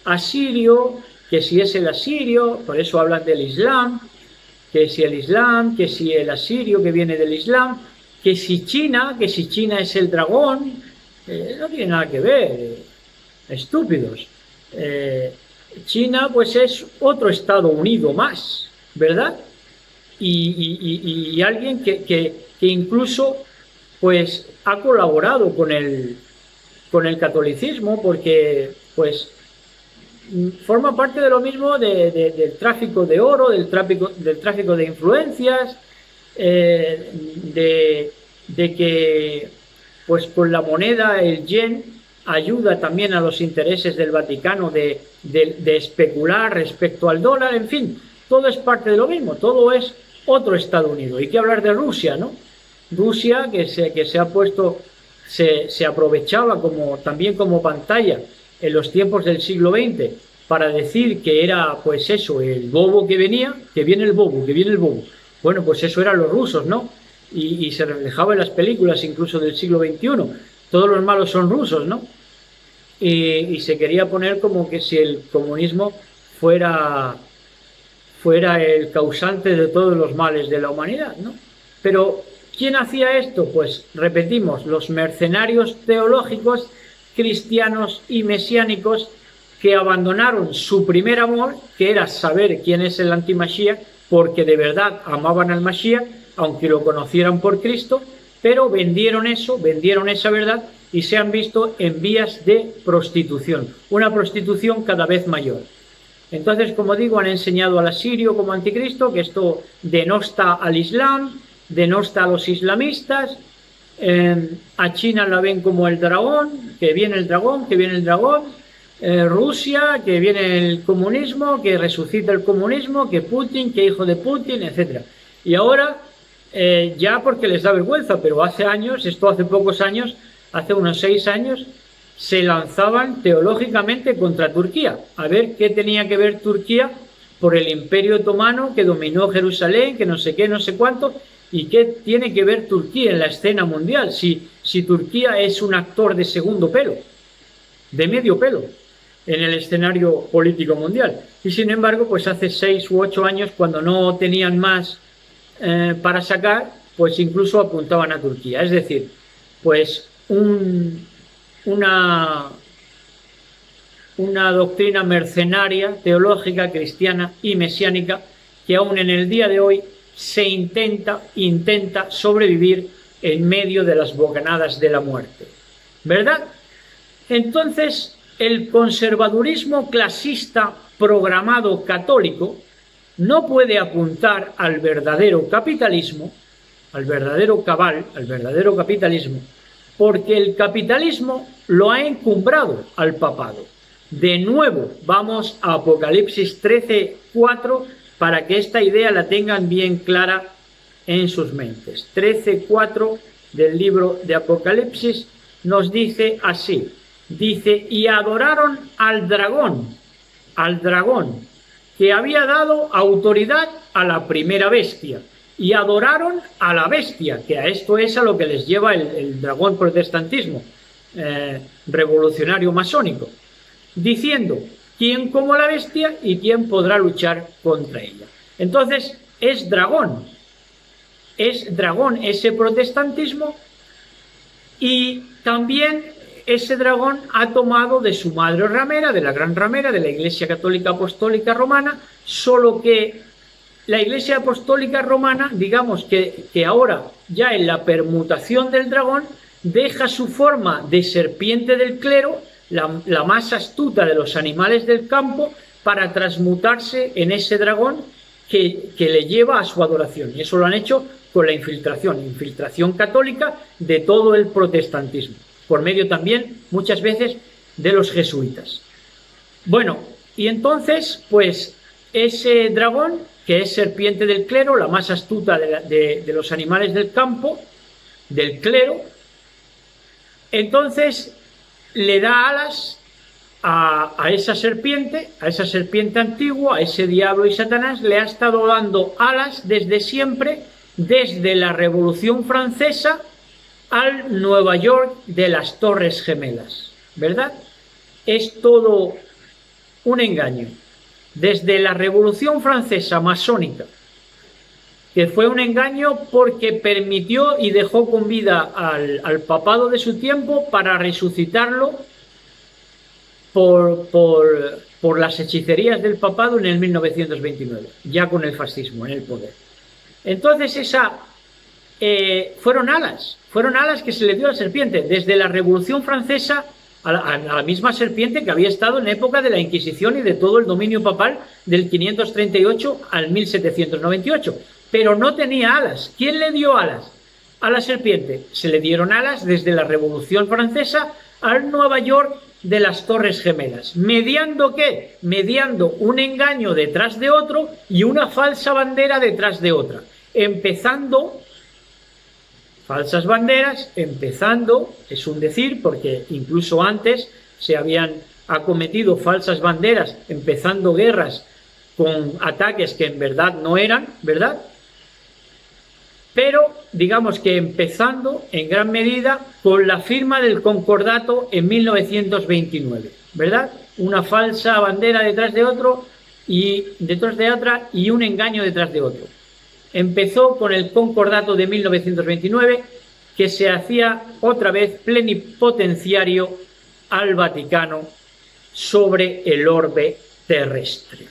asirio, que si es el asirio, por eso hablan del Islam, que si el asirio que viene del Islam, que si China es el dragón, no tiene nada que ver, estúpidos. China pues es otro Estado Unido más, ¿verdad? Y alguien que incluso pues ha colaborado con el catolicismo porque pues forma parte de lo mismo del tráfico de oro, del tráfico de influencias, de que pues con la moneda, el yen, ayuda también a los intereses del Vaticano de especular respecto al dólar, en fin, todo es parte de lo mismo, todo es otro Estados Unidos. Y qué hablar de Rusia, ¿no? Rusia que se ha puesto, se aprovechaba también como pantalla en los tiempos del siglo XX para decir que era, pues eso, el bobo que venía, que viene el bobo, que viene el bobo. Bueno, pues eso eran los rusos, ¿no? Y se reflejaba en las películas incluso del siglo XXI. Todos los malos son rusos, ¿no? Y se quería poner como que si el comunismo fuera el causante de todos los males de la humanidad, ¿no? Pero, ¿quién hacía esto? Pues, repetimos, los mercenarios teológicos, cristianos y mesiánicos que abandonaron su primer amor, que era saber quién es el anti-Mashiach, porque de verdad amaban al Mashiach, aunque lo conocieran por Cristo, pero vendieron esa verdad y se han visto en vías de prostitución, una prostitución cada vez mayor. Entonces, como digo, han enseñado al asirio como anticristo, que esto denosta al Islam, denosta a los islamistas, a China la ven como el dragón, que viene el dragón, Rusia, que viene el comunismo, que resucita el comunismo, que Putin, que hijo de Putin, etc. Y ahora, ya porque les da vergüenza, pero hace años, hace pocos años, hace unos 6 años, se lanzaban teológicamente contra Turquía, a ver qué tenía que ver Turquía por el Imperio Otomano que dominó Jerusalén, que no sé qué, no sé cuánto, y qué tiene que ver Turquía en la escena mundial, si Turquía es un actor de segundo pelo, de medio pelo, en el escenario político mundial. Y sin embargo, pues hace 6 u 8 años, cuando no tenían más para sacar, pues incluso apuntaban a Turquía. Es decir, pues una doctrina mercenaria, teológica, cristiana y mesiánica, que aún en el día de hoy se intenta sobrevivir en medio de las bocanadas de la muerte. ¿Verdad? Entonces, el conservadurismo clasista programado católico no puede apuntar al verdadero capitalismo, al verdadero cabal, al verdadero capitalismo, porque el capitalismo lo ha encumbrado al papado. De nuevo, vamos a Apocalipsis 13:4 para que esta idea la tengan bien clara en sus mentes. 13:4 del libro de Apocalipsis nos dice así, dice, y adoraron al dragón, que había dado autoridad a la primera bestia, y adoraron a la bestia, que a esto es a lo que les lleva el dragón protestantismo, revolucionario masónico, diciendo, ¿quién como la bestia y quién podrá luchar contra ella? Entonces, es dragón ese protestantismo, y también ese dragón ha tomado de su madre ramera, de la gran ramera, de la Iglesia Católica Apostólica Romana, solo que la Iglesia Apostólica Romana, digamos que ahora ya en la permutación del dragón, deja su forma de serpiente del clero, la más astuta de los animales del campo, para transmutarse en ese dragón que le lleva a su adoración. Y eso lo han hecho con la infiltración católica de todo el protestantismo, por medio también, muchas veces, de los jesuitas. Bueno, y entonces, pues, ese dragón, que es serpiente del clero, la más astuta de los animales del campo, del clero, entonces le da alas a esa serpiente antigua, a ese diablo y Satanás, le ha estado dando alas desde siempre, desde la Revolución Francesa al Nueva York de las Torres Gemelas, ¿verdad? Es todo un engaño. Desde la Revolución Francesa masónica, que fue un engaño porque permitió y dejó con vida al papado de su tiempo para resucitarlo por las hechicerías del papado en el 1929, ya con el fascismo en el poder. Entonces fueron alas que se le dio a la serpiente, desde la Revolución Francesa a la misma serpiente que había estado en época de la Inquisición y de todo el dominio papal del 538 al 1798, pero no tenía alas. ¿Quién le dio alas a la serpiente? Se le dieron alas desde la Revolución Francesa al Nueva York de las Torres Gemelas. ¿Mediando qué? Mediando un engaño detrás de otro y una falsa bandera detrás de otra. Empezando, falsas banderas, empezando, es un decir, porque incluso antes se habían acometido falsas banderas, empezando guerras con ataques que en verdad no eran, ¿verdad? Pero digamos que empezando en gran medida con la firma del Concordato en 1929, ¿verdad? Una falsa bandera detrás de otro y detrás de otra y un engaño detrás de otro. Empezó con el Concordato de 1929, que se hacía otra vez plenipotenciario al Vaticano sobre el orbe terrestre.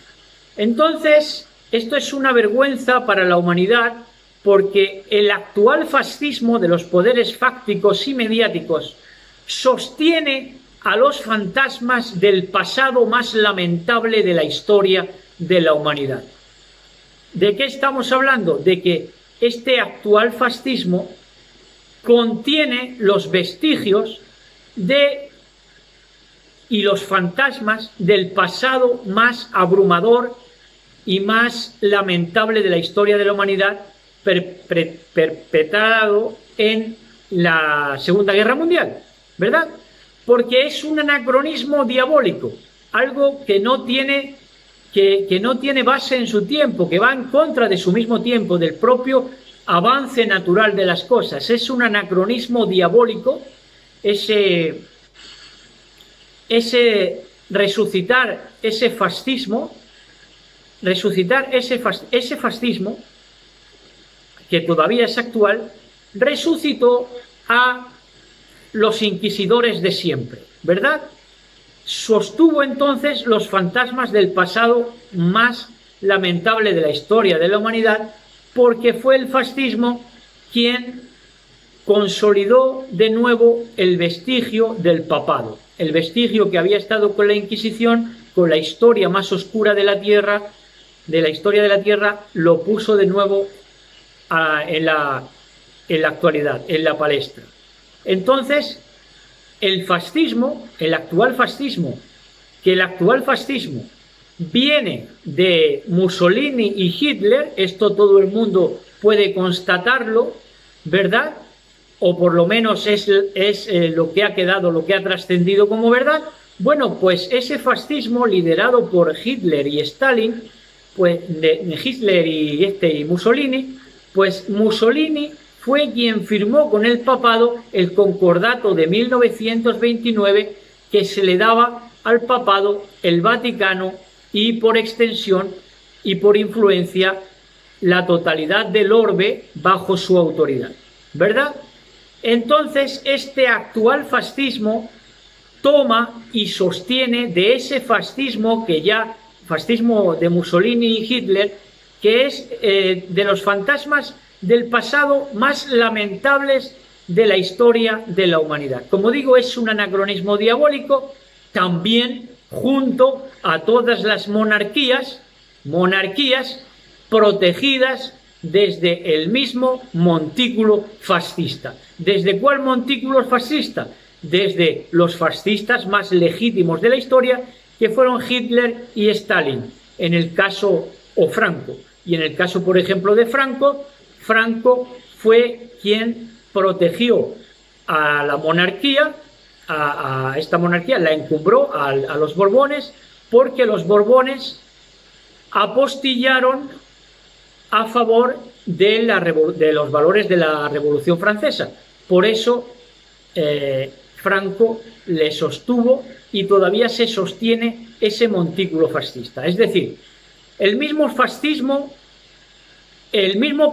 Entonces, esto es una vergüenza para la humanidad, porque el actual fascismo de los poderes fácticos y mediáticos sostiene a los fantasmas del pasado más lamentable de la historia de la humanidad. ¿De qué estamos hablando? De que este actual fascismo contiene los vestigios y los fantasmas del pasado más abrumador y más lamentable de la historia de la humanidad, perpetrado en la Segunda Guerra Mundial, ¿verdad? Porque es un anacronismo diabólico, algo que no tiene base en su tiempo, que va en contra de su mismo tiempo, del propio avance natural de las cosas. Es un anacronismo diabólico, ese resucitar ese fascismo, ese fascismo que todavía es actual, resucitó a los inquisidores de siempre, ¿verdad? Sostuvo entonces los fantasmas del pasado más lamentable de la historia de la humanidad, porque fue el fascismo quien consolidó de nuevo el vestigio del papado, el vestigio que había estado con la Inquisición, con la historia más oscura de la Tierra, lo puso de nuevo en la actualidad, en la palestra. Entonces, el actual fascismo viene de Mussolini y Hitler, esto todo el mundo puede constatarlo, ¿verdad? O por lo menos es lo que ha quedado, lo que ha trascendido como verdad. Bueno, pues ese fascismo liderado por Hitler y Stalin, pues de Hitler y Mussolini, pues Mussolini fue quien firmó con el papado el Concordato de 1929, que se le daba al papado el Vaticano y por extensión y por influencia la totalidad del orbe bajo su autoridad, ¿verdad? Entonces este actual fascismo toma y sostiene de ese fascismo fascismo de Mussolini y Hitler, que es de los fantasmas del pasado más lamentables de la historia de la humanidad. Como digo, es un anacronismo diabólico, también junto a todas las monarquías protegidas desde el mismo montículo fascista. ¿Desde cuál montículo fascista? Desde los fascistas más legítimos de la historia, que fueron Hitler y Stalin, en el caso, o Franco. Y en el caso, por ejemplo, de Franco fue quien protegió a la monarquía, a esta monarquía la encumbró a los Borbones, porque los Borbones apostillaron a favor de los valores de la Revolución Francesa. Por eso Franco le sostuvo y todavía se sostiene ese montículo fascista. Es decir, el mismo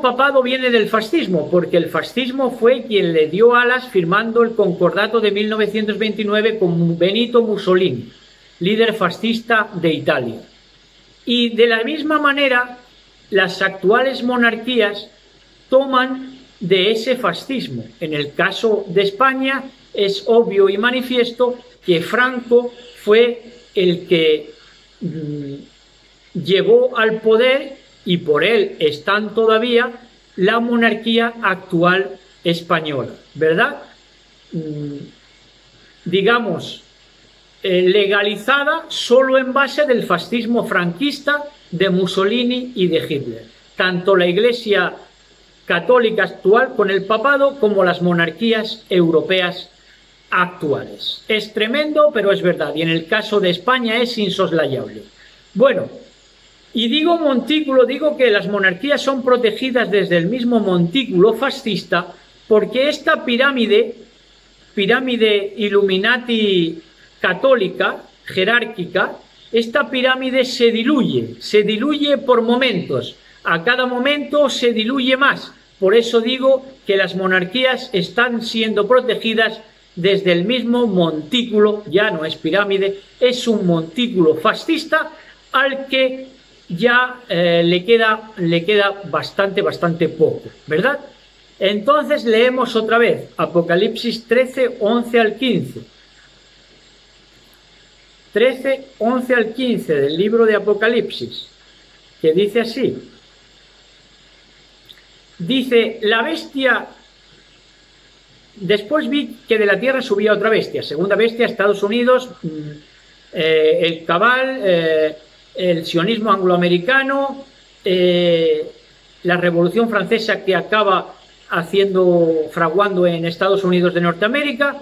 papado viene del fascismo, porque el fascismo fue quien le dio alas firmando el Concordato de 1929 con Benito Mussolini, líder fascista de Italia. Y de la misma manera, las actuales monarquías toman de ese fascismo. En el caso de España es obvio y manifiesto que Franco fue el que llevó al poder, y por él están todavía, la monarquía actual española, ¿verdad? digamos, legalizada solo en base del fascismo franquista de Mussolini y de Hitler. Tanto la Iglesia católica actual con el papado como las monarquías europeas actuales. Es tremendo, pero es verdad, y en el caso de España es insoslayable. Bueno, y digo montículo, digo que las monarquías son protegidas desde el mismo montículo fascista, porque esta pirámide Illuminati católica, jerárquica, esta pirámide se diluye por momentos, a cada momento se diluye más. Por eso digo que las monarquías están siendo protegidas desde el mismo montículo, ya no es pirámide, es un montículo fascista al que ya le queda bastante poco, ¿verdad? Entonces leemos otra vez Apocalipsis 13, 11 al 15. 13, 11 al 15 del libro de Apocalipsis, que dice así. Dice, la bestia... Después vi que de la tierra subía otra bestia, segunda bestia, Estados Unidos, el cabal, el sionismo angloamericano, la Revolución Francesa que acaba fraguando en Estados Unidos de Norteamérica,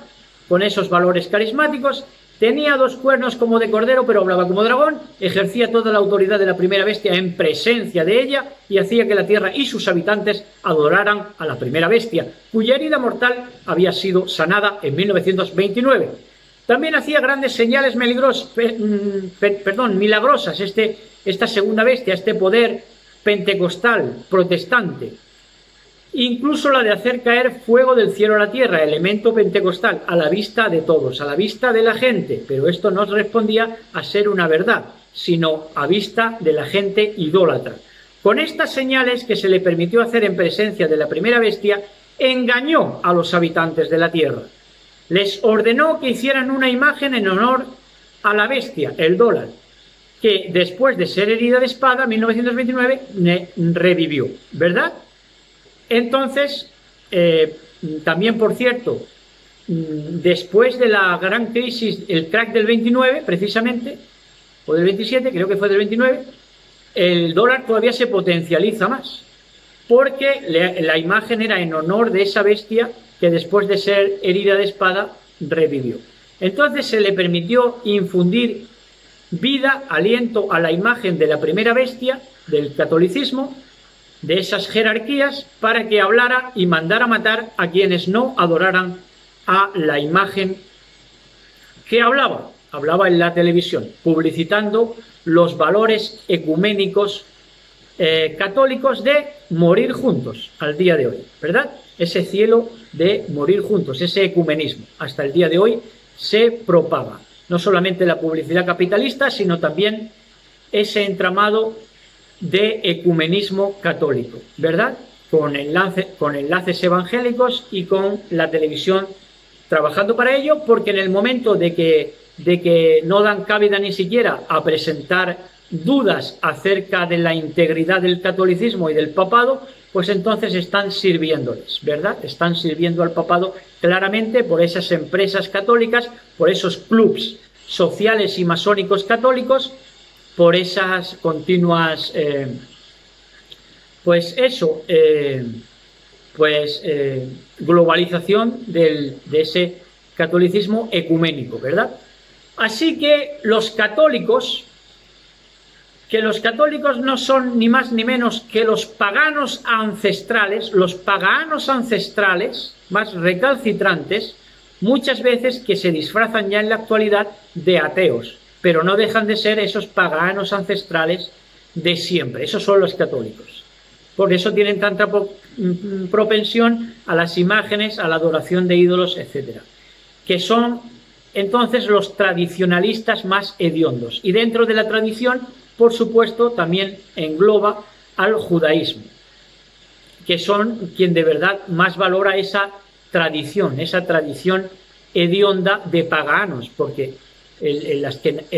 con esos valores carismáticos. Tenía 2 cuernos como de cordero, pero hablaba como dragón, ejercía toda la autoridad de la primera bestia en presencia de ella y hacía que la tierra y sus habitantes adoraran a la primera bestia, cuya herida mortal había sido sanada en 1929. También hacía grandes señales milagrosas, esta segunda bestia, este poder pentecostal, protestante. Incluso la de hacer caer fuego del cielo a la tierra, elemento pentecostal, a la vista de todos, a la vista de la gente, pero esto no respondía a ser una verdad, sino a vista de la gente idólatra. Con estas señales que se le permitió hacer en presencia de la primera bestia, engañó a los habitantes de la tierra. Les ordenó que hicieran una imagen en honor a la bestia, el dólar, que después de ser herida de espada en 1929 revivió, ¿verdad? Entonces, también por cierto, después de la gran crisis, el crack del 29 precisamente, o del 27, creo que fue del 29, el dólar todavía se potencializa más, porque la imagen era en honor de esa bestia que después de ser herida de espada revivió. Entonces se le permitió infundir vida, aliento a la imagen de la primera bestia del catolicismo, de esas jerarquías, para que hablara y mandara matar a quienes no adoraran a la imagen que hablaba en la televisión, publicitando los valores ecuménicos católicos de morir juntos al día de hoy, ¿verdad? Ese cielo de morir juntos, ese ecumenismo, hasta el día de hoy se propaga. No solamente la publicidad capitalista, sino también ese entramado de ecumenismo católico, ¿verdad? Con enlaces evangélicos y con la televisión trabajando para ello, porque en el momento de que no dan cabida ni siquiera a presentar dudas acerca de la integridad del catolicismo y del papado, pues entonces están sirviéndoles, ¿verdad? Están sirviendo al papado claramente por esas empresas católicas, por esos clubs sociales y masónicos católicos, por esas continuas, globalización de ese catolicismo ecuménico, ¿verdad? Así que los católicos no son ni más ni menos que los paganos ancestrales más recalcitrantes, muchas veces que se disfrazan ya en la actualidad de ateos, pero no dejan de ser esos paganos ancestrales de siempre. Esos son los católicos. Por eso tienen tanta propensión a las imágenes, a la adoración de ídolos, etc. Que son entonces los tradicionalistas más hediondos. Y dentro de la tradición, por supuesto, también engloba al judaísmo, que son quien de verdad más valora esa tradición hedionda de paganos, porque el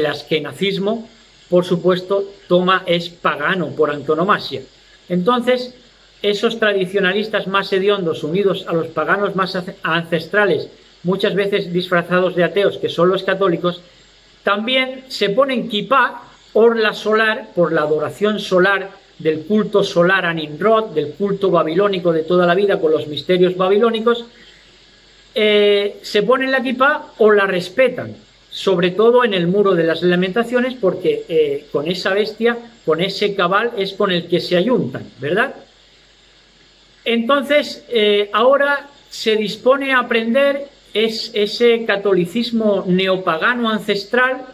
askenazismo, por supuesto, es pagano por antonomasia. Entonces, esos tradicionalistas más hediondos, unidos a los paganos más ancestrales muchas veces disfrazados de ateos, que son los católicos, también se ponen kipá, orla solar, por la adoración solar, del culto solar a Nimrod, del culto babilónico de toda la vida con los misterios babilónicos, se ponen la kipá o la respetan, sobre todo en el muro de las lamentaciones, porque con esa bestia, con ese cabal, es con el que se ayuntan, ¿verdad? Entonces, ahora se dispone a aprender ese catolicismo neopagano ancestral,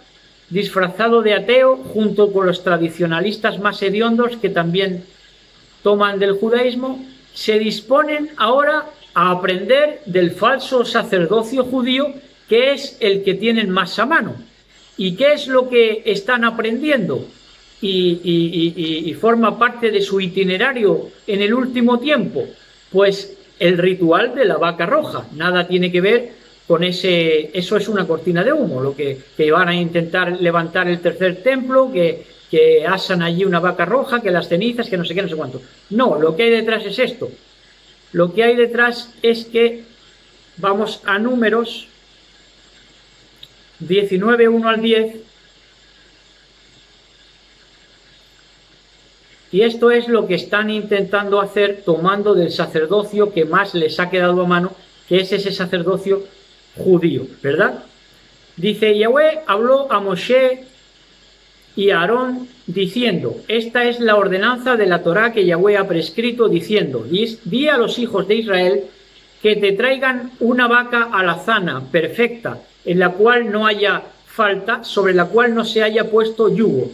disfrazado de ateo, junto con los tradicionalistas más hediondos que también toman del judaísmo, se disponen ahora a aprender del falso sacerdocio judío, que es el que tienen más a mano. ¿Y qué es lo que están aprendiendo? Y forma parte de su itinerario en el último tiempo, pues el ritual de la vaca roja. Nada tiene que ver con eso es una cortina de humo, lo que van a intentar levantar el tercer templo, que asan allí una vaca roja, que las cenizas, que no sé qué, no sé cuánto. No, lo que hay detrás es esto. Lo que hay detrás es que vamos a Números 19, 1 al 10, y esto es lo que están intentando hacer, tomando del sacerdocio que más les ha quedado a mano, que es ese sacerdocio judío, ¿verdad? Dice: Yahweh habló a Moshe y a Aarón diciendo: esta es la ordenanza de la Torá que Yahweh ha prescrito, diciendo: di a los hijos de Israel que te traigan una vaca alazana perfecta, en la cual no haya falta, sobre la cual no se haya puesto yugo,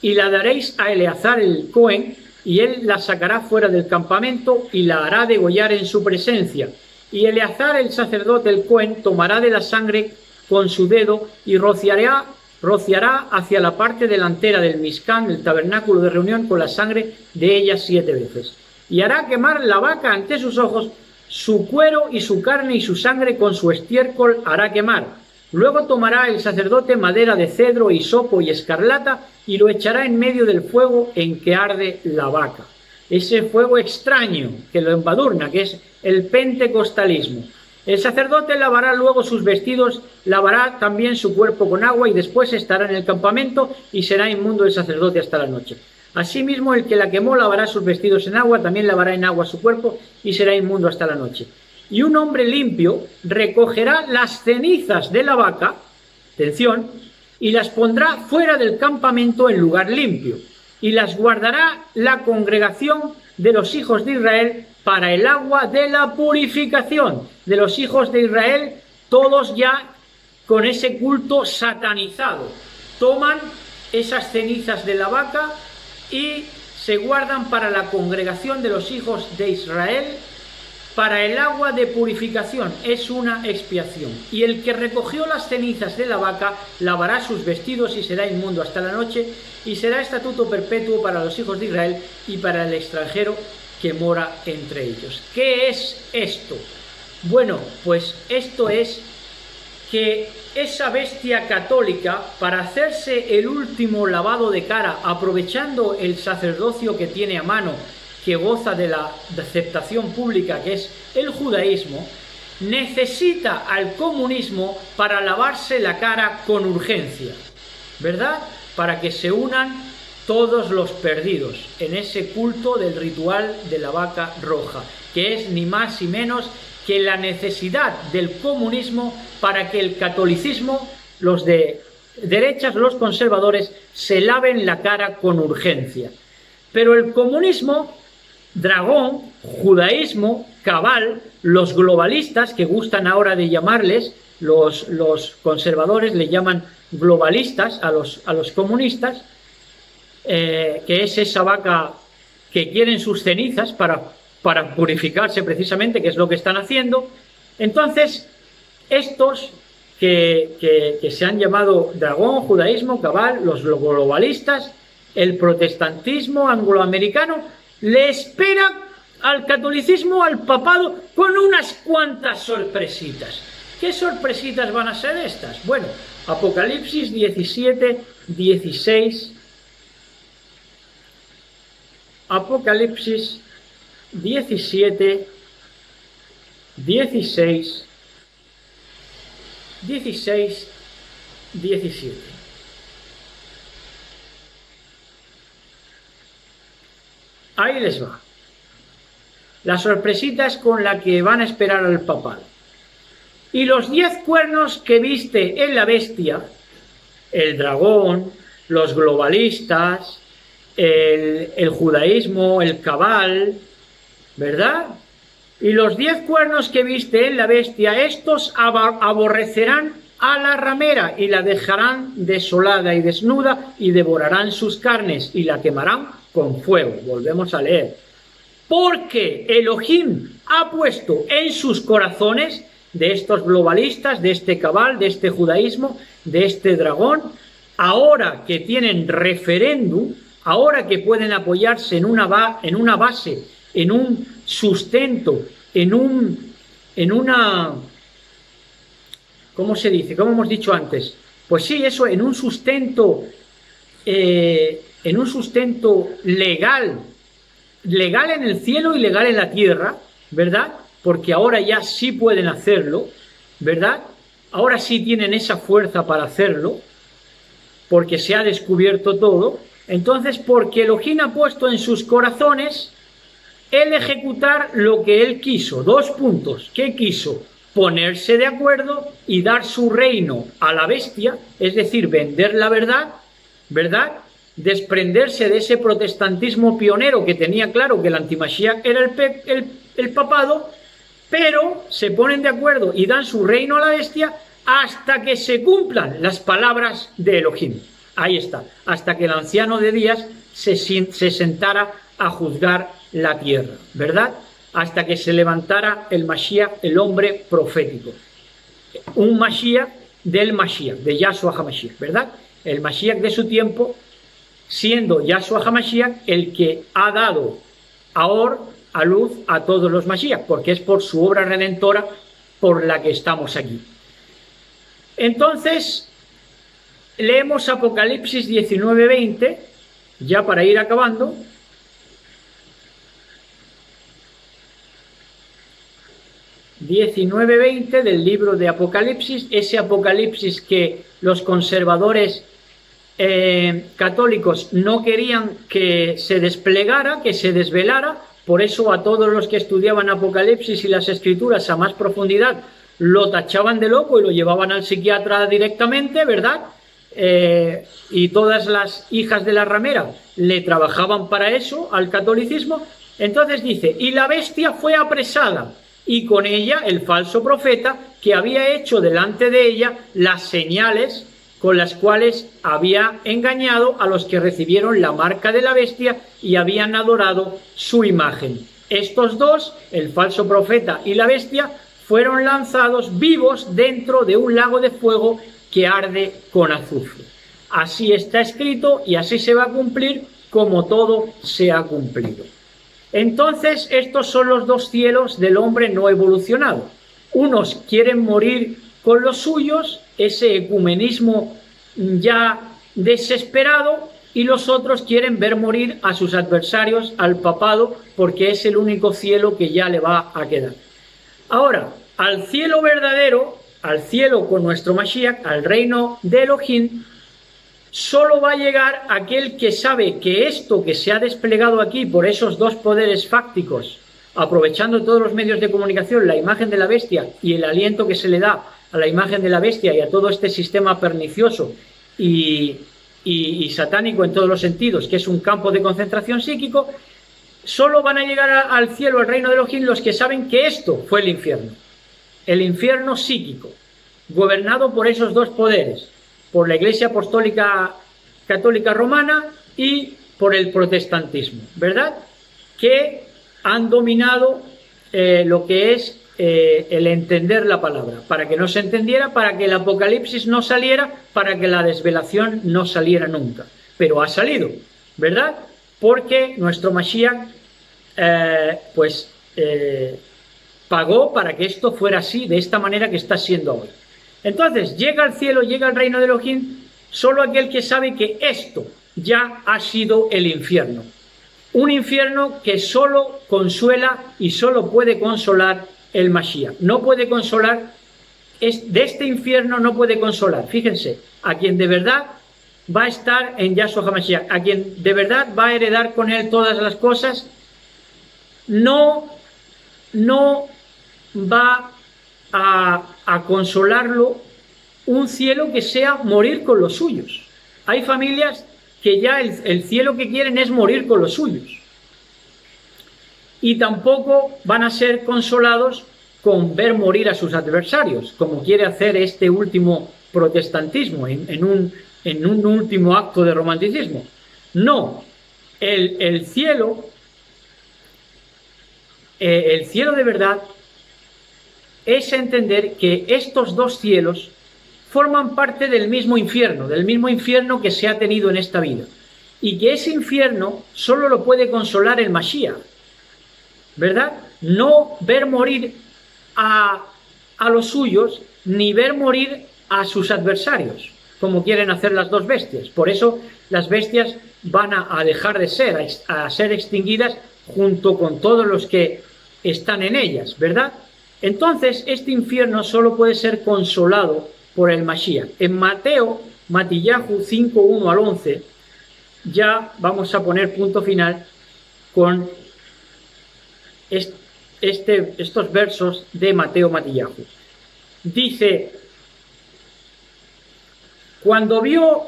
y la daréis a Eleazar el Cohen, y él la sacará fuera del campamento y la hará degollar en su presencia. Y Eleazar el sacerdote el Cohen tomará de la sangre con su dedo y rociará hacia la parte delantera del Mishkan, del tabernáculo de reunión, con la sangre de ella 7 veces. Y hará quemar la vaca ante sus ojos, su cuero y su carne y su sangre con su estiércol hará quemar. Luego tomará el sacerdote madera de cedro, hisopo y escarlata y lo echará en medio del fuego en que arde la vaca. Ese fuego extraño que lo embadurna, que es el pentecostalismo. El sacerdote lavará luego sus vestidos, lavará también su cuerpo con agua y después estará en el campamento y será inmundo el sacerdote hasta la noche. Asimismo, el que la quemó lavará sus vestidos en agua, también lavará en agua su cuerpo y será inmundo hasta la noche. Y un hombre limpio recogerá las cenizas de la vaca, atención, y las pondrá fuera del campamento en lugar limpio, y las guardará la congregación de los hijos de Israel para el agua de la purificación de los hijos de Israel, todos ya con ese culto satanizado. Toman esas cenizas de la vaca y se guardan para la congregación de los hijos de Israel para el agua de purificación, es una expiación. Y el que recogió las cenizas de la vaca lavará sus vestidos y será inmundo hasta la noche, y será estatuto perpetuo para los hijos de Israel y para el extranjero que mora entre ellos. ¿Qué es esto? Bueno, pues esto es que esa bestia católica, para hacerse el último lavado de cara, aprovechando el sacerdocio que tiene a mano, que goza de la aceptación pública, que es el judaísmo, necesita al comunismo para lavarse la cara con urgencia, ¿verdad? Para que se unan todos los perdidos en ese culto del ritual de la vaca roja, que es ni más ni menos que la necesidad del comunismo para que el catolicismo, los de derechas, los conservadores, se laven la cara con urgencia. Pero el comunismo, dragón, judaísmo, cabal, los globalistas, que gustan ahora de llamarles, los conservadores le llaman globalistas a los comunistas, que es esa vaca que quieren sus cenizas para purificarse precisamente, que es lo que están haciendo. Entonces, estos que se han llamado dragón, judaísmo, cabal, los globalistas, el protestantismo angloamericano, le espera al catolicismo, al papado, con unas cuantas sorpresitas. ¿Qué sorpresitas van a ser estas? Bueno, Apocalipsis 17, 16. Apocalipsis 17, 16 16, 17. Ahí les va. La sorpresita es con la que van a esperar al papado. Y los 10 cuernos que viste en la bestia, el dragón, los globalistas, el judaísmo, el cabal, ¿verdad? Y los 10 cuernos que viste en la bestia, estos aborrecerán a la ramera y la dejarán desolada y desnuda y devorarán sus carnes y la quemarán con fuego. Volvemos a leer. Porque Elohim ha puesto en sus corazones de estos globalistas, de este cabal, de este judaísmo, de este dragón, ahora que tienen referéndum, ahora que pueden apoyarse en una base, en un sustento, en una, ¿cómo se dice? ¿Cómo hemos dicho antes? Pues sí, eso, en un sustento legal en el cielo y legal en la tierra, ¿verdad? Porque ahora ya sí pueden hacerlo, ¿verdad? Ahora sí tienen esa fuerza para hacerlo, porque se ha descubierto todo. Entonces, porque Elohim ha puesto en sus corazones el ejecutar lo que él quiso. 2 puntos. ¿Qué quiso? Ponerse de acuerdo y dar su reino a la bestia, es decir, vender la verdad, ¿verdad? Desprenderse de ese protestantismo pionero que tenía claro que el antimashiach era el papado, pero se ponen de acuerdo y dan su reino a la bestia hasta que se cumplan las palabras de Elohim. Ahí está, hasta que el anciano de días se sentara a juzgar la tierra, ¿verdad? Hasta que se levantara el Mashiach, el hombre profético. Un Mashiach del Mashiach, de Yahshua HaMashiach, ¿verdad? El Mashiach de su tiempo, siendo Yahshua HaMashiach el que ha dado ahora a luz a todos los Mashiach, porque es por su obra redentora por la que estamos aquí. Entonces, leemos Apocalipsis 19:20, ya para ir acabando. (19:20) del libro de Apocalipsis, ese Apocalipsis que los conservadores católicos no querían que se desplegara, que se desvelara. Por eso a todos los que estudiaban Apocalipsis y las Escrituras a más profundidad lo tachaban de loco y lo llevaban al psiquiatra directamente, ¿verdad? Y todas las hijas de la ramera le trabajaban para eso, al catolicismo. Entonces dice, y la bestia fue apresada, y con ella el falso profeta que había hecho delante de ella las señales con las cuales había engañado a los que recibieron la marca de la bestia y habían adorado su imagen. Estos dos, el falso profeta y la bestia, fueron lanzados vivos dentro de un lago de fuego que arde con azufre. Así está escrito y así se va a cumplir como todo se ha cumplido. Entonces, estos son los 2 cielos del hombre no evolucionado. Unos quieren morir con los suyos, ese ecumenismo ya desesperado, y los otros quieren ver morir a sus adversarios, al papado, porque es el único cielo que ya le va a quedar. Ahora, al cielo verdadero, al cielo con nuestro Mashiach, al reino de Elohim, solo va a llegar aquel que sabe que esto que se ha desplegado aquí por esos 2 poderes fácticos, aprovechando todos los medios de comunicación, la imagen de la bestia y el aliento que se le da a la imagen de la bestia y a todo este sistema pernicioso y satánico en todos los sentidos, que es un campo de concentración psíquico, solo van a llegar al cielo, al reino de Elohim, los que saben que esto fue el infierno psíquico, gobernado por esos 2 poderes, por la Iglesia Apostólica Católica Romana y por el protestantismo, ¿verdad? Que han dominado lo que es el entender la palabra, para que no se entendiera, para que el Apocalipsis no saliera, para que la desvelación no saliera nunca. Pero ha salido, ¿verdad? Porque nuestro Mashiach pagó para que esto fuera así, de esta manera que está siendo hoy. Entonces, llega al cielo, llega al reino de Elohim, solo aquel que sabe que esto ya ha sido el infierno. Un infierno que solo consuela y solo puede consolar el Mashiach. No puede consolar de este infierno no puede consolar. Fíjense, a quien de verdad va a estar en Yahshua HaMashiach, a quien de verdad va a heredar con él todas las cosas, no va a consolarlo un cielo que sea morir con los suyos. Hay familias que ya el cielo que quieren es morir con los suyos. Y tampoco van a ser consolados con ver morir a sus adversarios, como quiere hacer este último protestantismo, en un último acto de romanticismo. No, el cielo de verdad es entender que estos dos cielos forman parte del mismo infierno que se ha tenido en esta vida, y que ese infierno solo lo puede consolar el Mashiach, ¿verdad? No ver morir a los suyos, ni ver morir a sus adversarios, como quieren hacer las dos bestias. Por eso las bestias van a dejar de ser, a ser extinguidas junto con todos los que están en ellas, ¿verdad? Entonces este infierno solo puede ser consolado por el Mashiach. En Matillahu 5:1 al 11, ya vamos a poner punto final con estos versos de Matillahu. Dice: cuando vio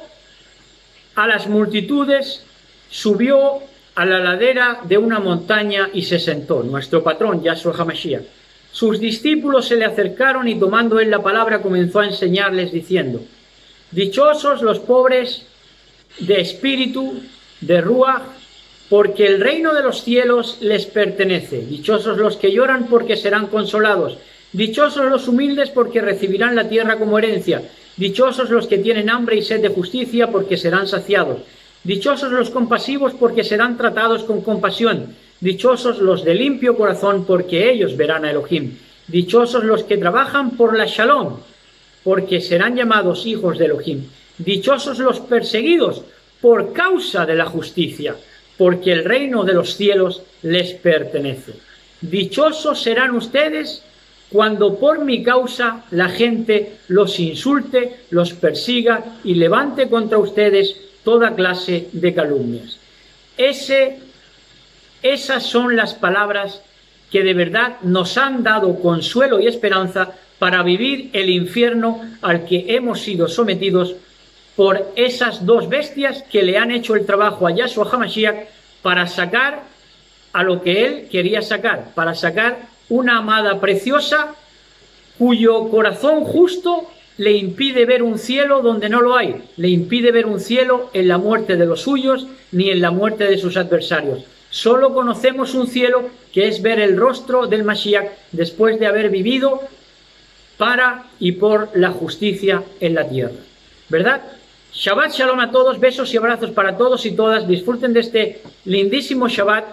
a las multitudes, subió a la ladera de una montaña y se sentó. Nuestro patrón, Yahshua HaMashiach. Sus discípulos se le acercaron y tomando él la palabra comenzó a enseñarles diciendo: dichosos los pobres de espíritu, de Ruach, porque el reino de los cielos les pertenece. Dichosos los que lloran, porque serán consolados. Dichosos los humildes, porque recibirán la tierra como herencia. Dichosos los que tienen hambre y sed de justicia, porque serán saciados. Dichosos los compasivos, porque serán tratados con compasión. Dichosos los de limpio corazón, porque ellos verán a Elohim. Dichosos los que trabajan por la Shalom, porque serán llamados hijos de Elohim. Dichosos los perseguidos por causa de la justicia, porque el reino de los cielos les pertenece. Dichosos serán ustedes cuando por mi causa la gente los insulte, los persiga y levante contra ustedes toda clase de calumnias. Esas son las palabras que de verdad nos han dado consuelo y esperanza para vivir el infierno al que hemos sido sometidos por esas dos bestias que le han hecho el trabajo a Yahshua HaMashiach para sacar a lo que él quería sacar, para sacar una amada preciosa cuyo corazón justo le impide ver un cielo donde no lo hay, le impide ver un cielo en la muerte de los suyos ni en la muerte de sus adversarios. Solo conocemos un cielo que es ver el rostro del Mashiach después de haber vivido para y por la justicia en la tierra, ¿verdad? Shabbat Shalom a todos, besos y abrazos para todos y todas. Disfruten de este lindísimo Shabbat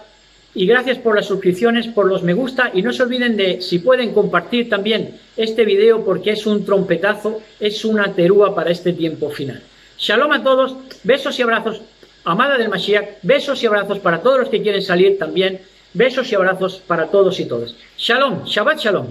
y gracias por las suscripciones, por los me gusta, y no se olviden de, si pueden, compartir también este video porque es un trompetazo, es una terúa para este tiempo final. Shalom a todos, besos y abrazos, amada del Mashiach, besos y abrazos para todos los que quieren salir también, besos y abrazos para todos y todas. Shalom, Shabbat Shalom.